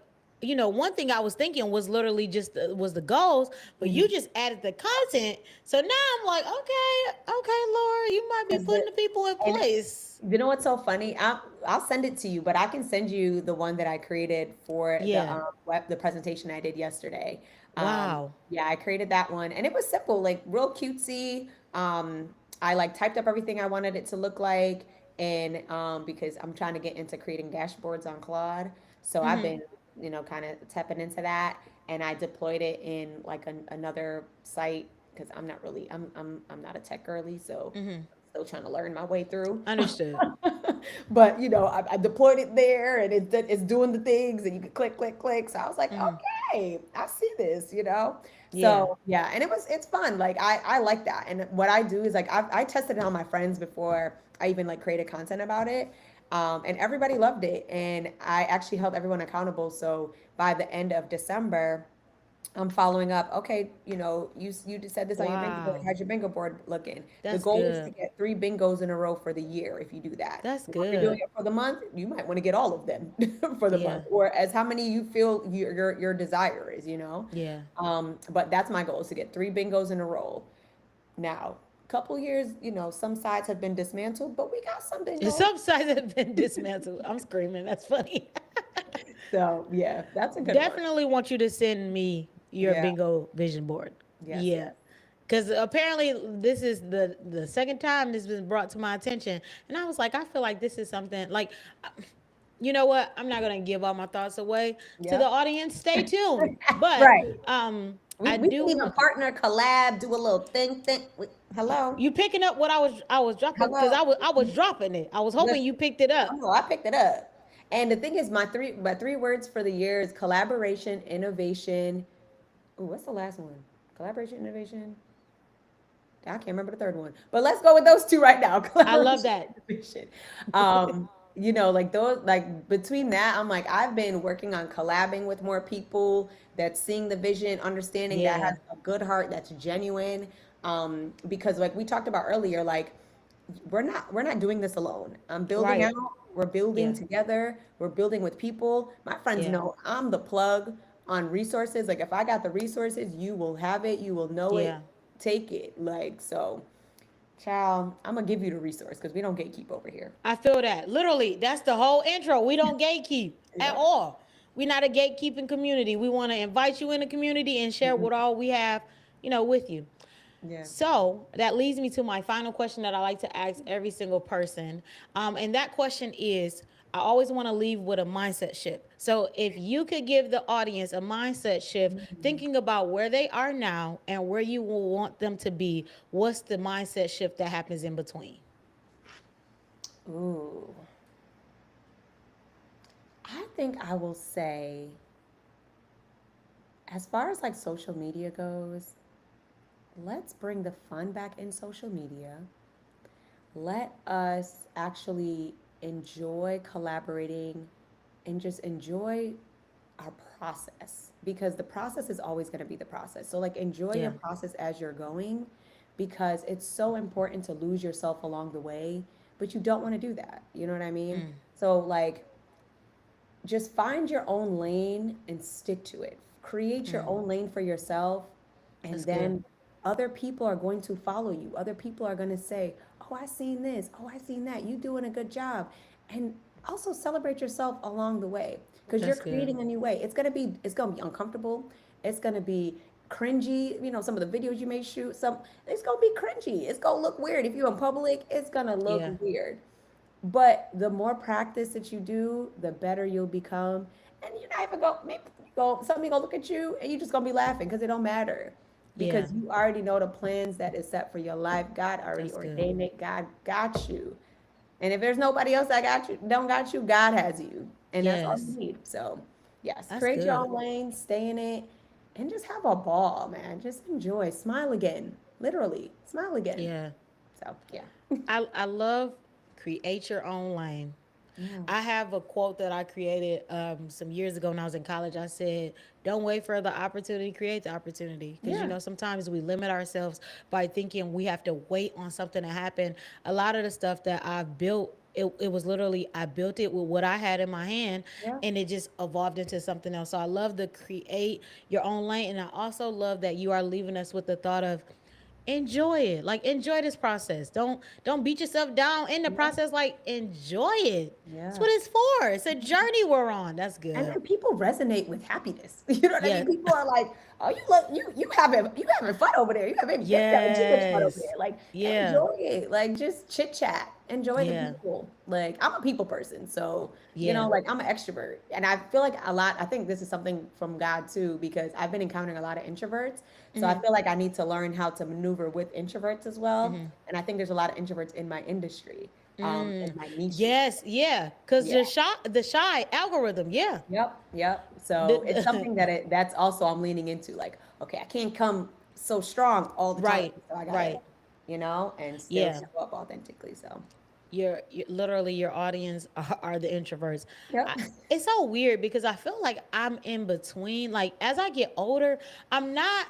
one thing I was thinking was literally just was the goals, but you Mhm. just added the content. So now I'm like, okay, okay, Laura, you might be Because putting the people in and place. you know what's so funny? I'll send it to you, but I can send you the one that I created for Yeah. the presentation I did yesterday. Wow. Yeah, I created that one, and it was simple, like real cutesy. I like typed up everything I wanted it to look like, and because I'm trying to get into creating dashboards on Claude, so I've been kind of tapping into that, and I deployed it in like another site because I'm not a tech girly, so still trying to learn my way through. Understood. But I deployed it there, and it's doing the things, and you can click, click, click. So I was like, okay, I see this. Yeah. So yeah, and it's fun. Like I like that. And what I do is like I tested it on my friends before I even like created content about it. And everybody loved it, and I actually held everyone accountable. So by the end of December, I'm following up. Okay, you just said this on your bingo board. Wow. How's your bingo board looking? The That's goal is to good. get 3 bingos in a row for the year. If you do that, That's now, if you're doing good. it for the month, you might want to get all of them for the Yeah. month, or as how many you feel your desire is. Yeah. But that's my goal is to get 3 bingos in a row. Now, couple years, some sites have been dismantled, but we got some bingos. Some sites have been dismantled. I'm screaming. That's funny. So yeah, that's a good one. Definitely want you to send me your Yeah. bingo vision board. Yes. Yeah. Yes. Because apparently this is the second time this has been brought to my attention. And I was like, I feel like this is something like, you know what? I'm not going to give all my thoughts away to the Yep. audience. Stay tuned. But Right. We I we do can even want partner, collab, do a little thing. Hello, you picking up what I was dropping because hello. I was dropping it. I was hoping you Listen, picked it up. I picked it up. And the thing is, my three words for the year is collaboration, innovation. Ooh, what's the last one? Collaboration, innovation. I can't remember the third one, but let's go with those two right now. I love Collaboration, that. innovation. Like those, like between that, I'm like, I've been working on collabing with more people that's seeing the vision, understanding that has Yeah. a good heart, that's genuine. Because like we talked about earlier, like we're not doing this alone. I'm building out, Right. we're building Yeah. together, we're building with people. My friends Yeah. know I'm the plug on resources. Like if I got the resources, you will have it, you will know it, Yeah. take it. Like so, child, I'm gonna give you the resource because we don't gatekeep over here. I feel that. Literally, that's the whole intro. We don't gatekeep at Yep. all. We're not a gatekeeping community. We want to invite you in the community and share Mhm. what all we have, with you. Yeah. So that leads me to my final question that I like to ask every single person. And that question is I always want to leave with a mindset shift. So if you could give the audience a mindset shift, thinking about where they are now and where you will want them to be, what's the mindset shift that happens in between? Ooh, I think I will say As far as like social media goes, let's bring the fun back in social media. Let us actually enjoy collaborating and just enjoy our process, because the process is always going to be the process. So like enjoy your Yeah. process as you're going, because it's so important to lose yourself along the way, but you don't want to do that. You know what I mean? Mm, So like just find your own lane and stick to it. Create your mm. own lane for yourself, and That's good. then other people are going to follow you. Other people are going to say, "Oh, I seen this. Oh, I seen that. You doing a good job." And also celebrate yourself along the way, because you're That's good. creating a new way. It's going to be uncomfortable. It's going to be cringy. You know, some of the videos you may shoot, some it's going to be cringy. It's going to look weird. If you're in public, it's going to look Yeah. weird. But the more practice that you do, the better you'll become. And you're not even go, maybe you go, somebody gonna look at you and you just gonna be laughing because it don't matter. Yeah. Because you already know the plans that is set for your life. God already That's good. ordained it. God got you. And if there's nobody else that got you, don't got you, God has you. And that's all you Yes. need. So yes, That's create your good. own lane, stay in it, and just have a ball, man. Just enjoy. Smile again. Literally. Smile again. Yeah. So yeah. I love create your own lane. Yeah. I have a quote that I created some years ago when I was in college. I said, "Don't wait for the opportunity, create the opportunity." Because you Yeah. know sometimes we limit ourselves by thinking we have to wait on something to happen. A lot of the stuff that I've built, it was literally I built it with what I had in my hand, Yeah. and it just evolved into something else. So I love the create your own lane, and I also love that you are leaving us with the thought of enjoy it, like enjoy this process. Don't beat yourself down in the Yeah. process, like enjoy it. That's Yeah. what it's for. It's a journey we're on. That's And good. then people resonate with happiness. You know what I Yeah. mean? People are like, "Oh, you look, you having fun over there. You having too much fun over Yes. there. Like, Yeah. enjoy it. Like, just chit chat. Enjoy the Yeah. people. Like, I'm a people person, so Yeah. like I'm an extrovert, and I feel like a lot. I think this is something from God too, because I've been encountering a lot of introverts. So I Mm-hmm. feel like I need to learn how to maneuver with introverts as well. Mm-hmm. And I think there's a lot of introverts in my industry, in Mm. my niches. Yes. Yeah. Because Yeah. the shy algorithm. Yeah. Yep, yep. So it's The, something that's also I'm leaning into. Like, okay, I can't come so strong all the time. right. So I gotta, Right. and still Yeah. show up authentically. So, Your literally your audience are the introverts. yep. I, it's so weird because I feel like I'm in between. Like as I get older, I'm not.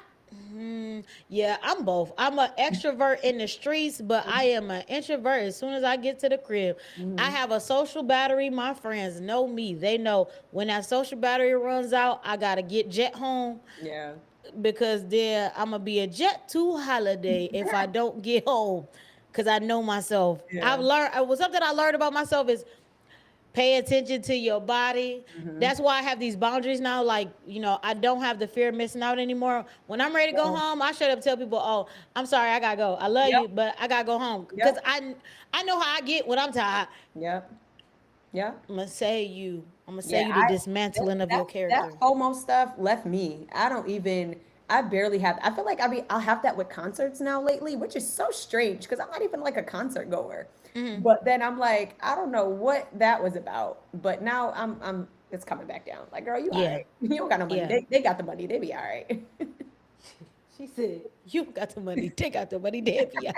Yeah, I'm both. I'm an extrovert in the streets, but I am an introvert as soon as I get to the crib. I Hmm. have a social battery. My friends know me. They know when that social battery runs out, I gotta get jet home Yeah. because then I'm gonna be a jet to holiday if I don't get home. Cause I know myself. I've Yeah. learned. Was something I learned about myself is pay attention to your body. Hmm. That's why I have these boundaries now. Like I don't have the fear of missing out anymore. When I'm ready to go Yeah. home, I straight up tell people, "Oh, I'm sorry, I gotta go. I love Yep. you, but I gotta go home." Cause Yep. I know how I get when I'm tired. Yep. Yep. I'm gonna say you. I'm gonna say Yeah, you the I dismantling of that your that character. FOMO stuff left me. I don't even. I barely have. I feel like I'll have that with concerts now lately, which is so strange because I'm not even like a concert goer. Hmm. But then I'm like, I don't know what that was about. But now it's coming back down. Like, girl, you all Yeah, right? You don't got no money. yeah. They got the money. They be all right. She said, "You got the money. Take out the money, Debbie."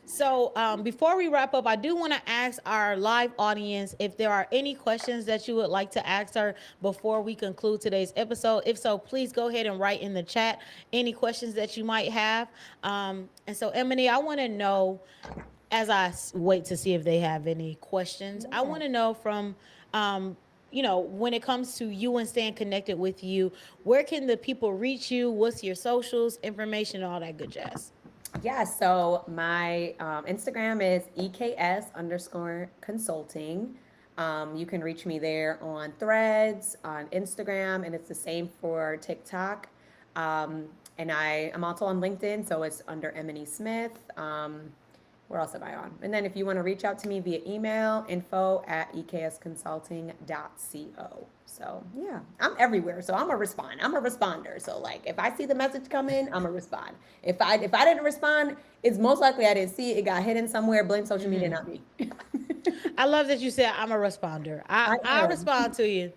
So, before we wrap up, I do want to ask our live audience if there are any questions that you would like to ask her before we conclude today's episode. If so, please go ahead and write in the chat any questions that you might have. And so, Emily, I want to know as wait to see if they have any questions. I Yeah. want to know from when it comes to you and staying connected with you, where can the people reach you? What's your socials, information, all that good jazz? Yeah, so my Instagram is EKS_consulting. You can reach me there on Threads, on Instagram, and it's the same for TikTok. Um, and I'm also on LinkedIn, so it's under Emily Smith. Where else am I on? And then if you want to reach out to me via email, info@eksconsulting.co. So yeah, I'm everywhere. So I'm a respond. I'm a responder. So like if I see the message come in, I'm a respond. If I didn't respond, it's most likely I didn't see it. It got hidden somewhere. Blame social media, not me. I love that you said I'm a responder. I I I am. respond to you.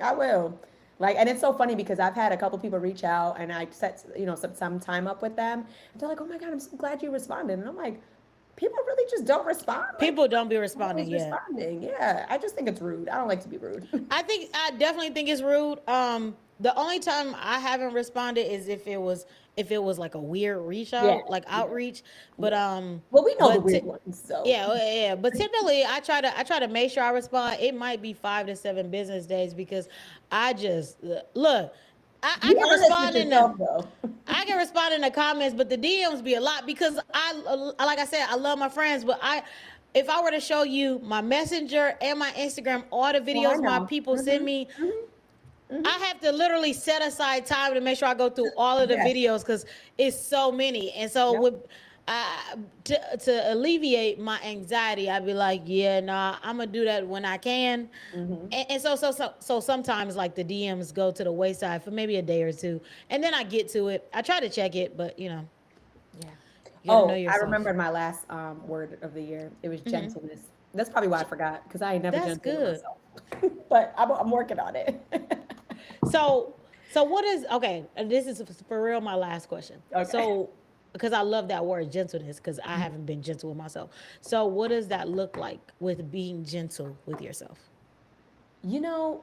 I will. Like, and it's so funny because I've had a couple people reach out and I set, some time up with them. And they're like, oh my God, I'm so glad you responded. And I'm like, people really just don't respond. Like, People don't be I'm responding. always Yeah. responding. Yeah. I just think it's rude. I don't like to be rude. I definitely think it's rude. The only time I haven't responded is if it was like a weird reach Yeah. out, like Yeah. outreach. But Yeah. Well, we know the but weird ones. So, yeah, yeah. But typically, I try to make sure I respond. It might be 5 to 7 business days because I just look. I be can honest with respond in the yourself, though. I can respond in the comments, but the DMs be a lot because like I said, I love my friends, but if I were to show you my messenger and my Instagram, all the Oh, I videos my know. people send me, Hmm. I have to literally set aside time to make sure I go through all of the Yes. videos because it's so many. And so Yep. to alleviate my anxiety, I'd be like, yeah, nah, I'm gonna do that when I can. Hmm. And so sometimes like the DMs go to the wayside for maybe a day or two, and then I get to it. I try to check it, but Yeah. you gotta know Oh, I yourself. remembered my last word of the year. It was gentleness. That's probably why I forgot because I ain't never That's gentle with good. myself. But I'm working on it. So, so what is okay? And this is for real. My last question. Okay. So, because I love that word gentleness, because I haven't been gentle with myself. So, what does that look like with being gentle with yourself?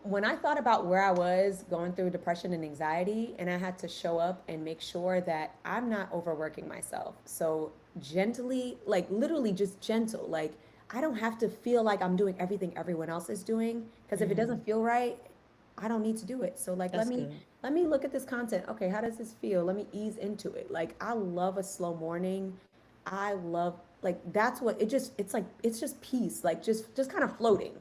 When I thought about where I was going through depression and anxiety, and I had to show up and make sure that I'm not overworking myself. So, gently, like literally just gentle. Like, I don't have to feel like I'm doing everything everyone else is doing because if it doesn't feel right, I don't need to do it. So like let That's me good. let me look at this content. Okay, how does this feel? Let me ease into it. Like I love a slow morning. I love like that's what it's just peace. Like just kind of floating.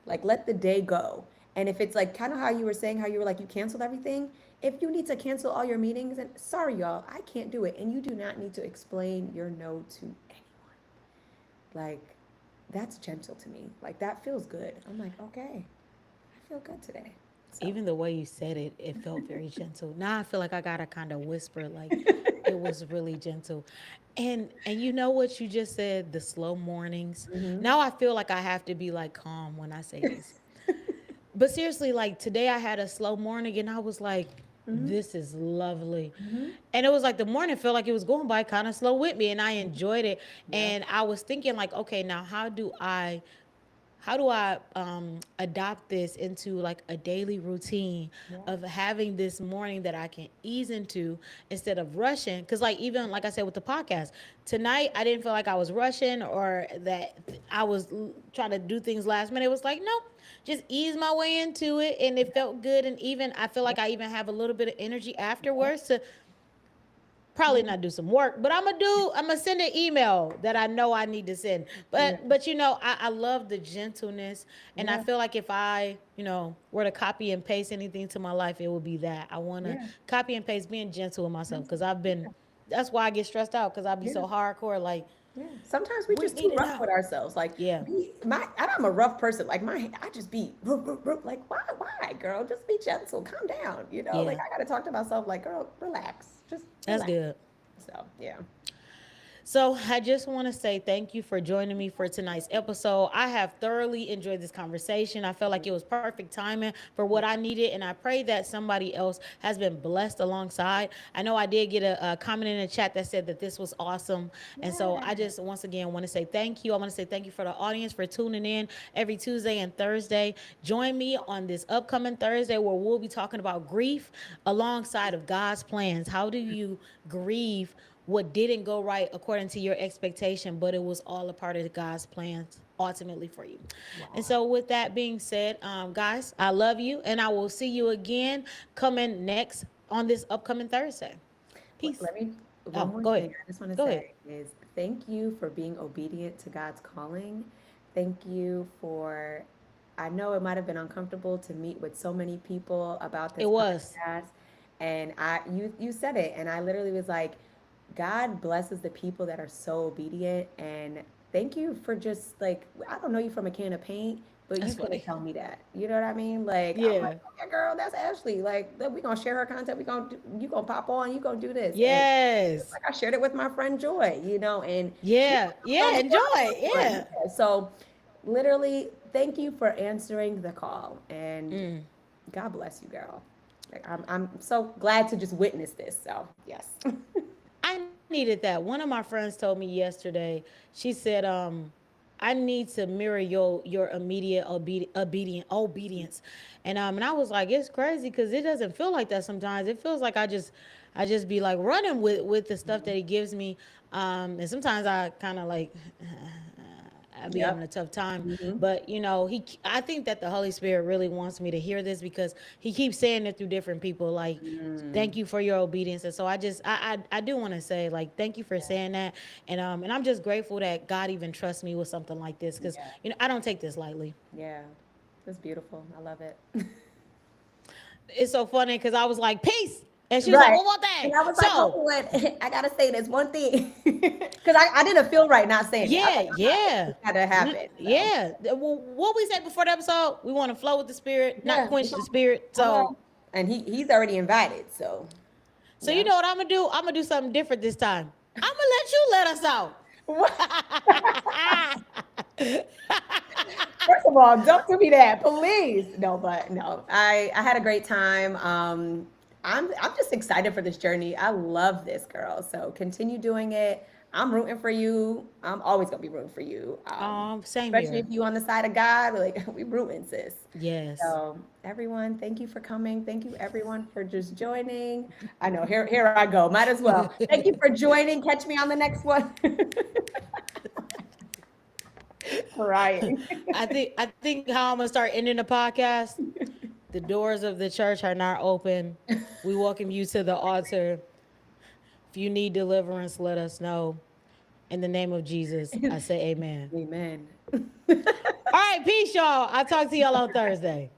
Like let the day go. And if it's like kind of how you were saying how you were like you canceled everything, if you need to cancel all your meetings and sorry y'all, I can't do it and you do not need to explain your no to anyone. Like that's gentle to me. Like that feels good. I'm like, okay, I feel good today. So Even the way you said it, it felt very gentle. Now I feel like I gotta kind of whisper, like it was really gentle. And you know what you just said, the slow mornings. mhm. Now I feel like I have to be like calm when I say this. But seriously, like today I had a slow morning and I was like, Mhm. this is lovely. Mhm. And it was like the morning felt like it was going by kind of slow with me and I enjoyed it. Yeah. And I was thinking like, okay, now how do I adopt this into like a daily routine Yeah. of having this morning that I can ease into instead of rushing? Because like even like I said with the podcast tonight, I didn't feel like I was rushing or that I was trying to do things last minute. It was like nope, just ease my way into it, and it felt good. And even I feel Yeah. like I even have a little bit of energy Yeah. afterwards to probably Yeah. not do some work, but I'm gonna send an email that I know I need to send. Yeah. But I love the gentleness, and I Yeah. feel like if I were to copy and paste anything to my life, it would be that. I want to Yeah. copy and paste being gentle with myself Gentle. because I've been. Yeah. That's why I get stressed out because I be Yeah. so hardcore. Like Yeah. Sometimes we we just need too it rough now. with ourselves. Like Yeah, and I'm a rough person. Like I just be like why girl? Just be gentle. Calm down. Like yeah, I gotta talk to myself. Like girl, relax. Just that's relax. good. So yeah. So I just want to say thank you for joining me for tonight's episode. I have thoroughly enjoyed this conversation. I felt like it was perfect timing for what I needed, and I pray that somebody else has been blessed alongside. I know I did get a comment in the chat that said that this was awesome, and so I Yeah. just once again want to say thank you. I want to say thank you for the audience for tuning in every Tuesday and Thursday. Join me on this upcoming Thursday where we'll be talking about grief alongside of God's plans. How do you grieve what didn't go right according to your expectation, but it was all a part of God's plans ultimately for you. And Wow. so, with that being said, guys, I love you, and I will see you again coming next on this upcoming Thursday. Peace. Let me, one Oh, more go ahead. thing I just want to Go ahead. say is thank you for being obedient to God's calling. Thank you for, I know it might have been uncomfortable to meet with so many people about It this was. podcast. And you said it, and I literally was like, God blesses the people that are so obedient. And thank you for just like, I don't know you from a can of paint, but you That's couldn't funny. tell me that. You know what I mean? Like, I'm like, Yeah. yeah, girl, that's Ashley. Like, we gonna share her content. You gonna pop on. You gonna do this. And just Yes. like I shared it with my friend Joy. And she Yeah. gonna Yeah. do Enjoy. what I'm doing. Yeah. Yeah. So, literally, thank you for answering the call. And Mm. God bless you, girl. Like, I'm so glad to just witness this. So yes. I needed that. One of my friends told me yesterday. She said, I need to mirror your immediate obedience, and I was like, it's crazy because it doesn't feel like that sometimes. It feels like I just be like running with the stuff that he gives me, and sometimes I kind of like I'd be having Yep. a tough time. Hmm. But I think that the Holy Spirit really wants me to hear this because he keeps saying it through different people. Like, thank Mm. you for your obedience. And so I do want to say like, thank you for saying that. And I'm just grateful that God even trusts me with something like this because, Yeah. I don't take this lightly. Yeah. That's beautiful. I love it. It's so funny because I was like, peace. And she was like, Right. well, one And thing. I was like, hold So on, I gotta say this one thing. Because I didn't feel right not saying it. I was yeah, like, yeah. this gotta happen. So Yeah. Well, what we said before the episode, we want to flow with the spirit, not yeah, quench the spirit. come on. So And he's already invited. So So you yeah. know what I'm gonna do? I'm gonna do something different this time. I'm gonna let you let us out. First of all, don't do me that, please. No, but no, I had a great time. I'm just excited for this journey. I love this, girl. So continue doing it. I'm rooting for you. I'm always gonna be rooting for you. Same Especially if here. you on the side of God, like we rooting, sis. Yes. So everyone, thank you for coming. Thank you everyone for just joining. I know here I go. Might as well. Thank you for joining. Catch me on the next one. Crying. I think how I'm gonna start ending the podcast. The doors of the church are not open. We welcome you to the altar. If you need deliverance, let us know. In the name of Jesus, I say amen. Amen. All right, peace, y'all. I'll talk to y'all on Thursday.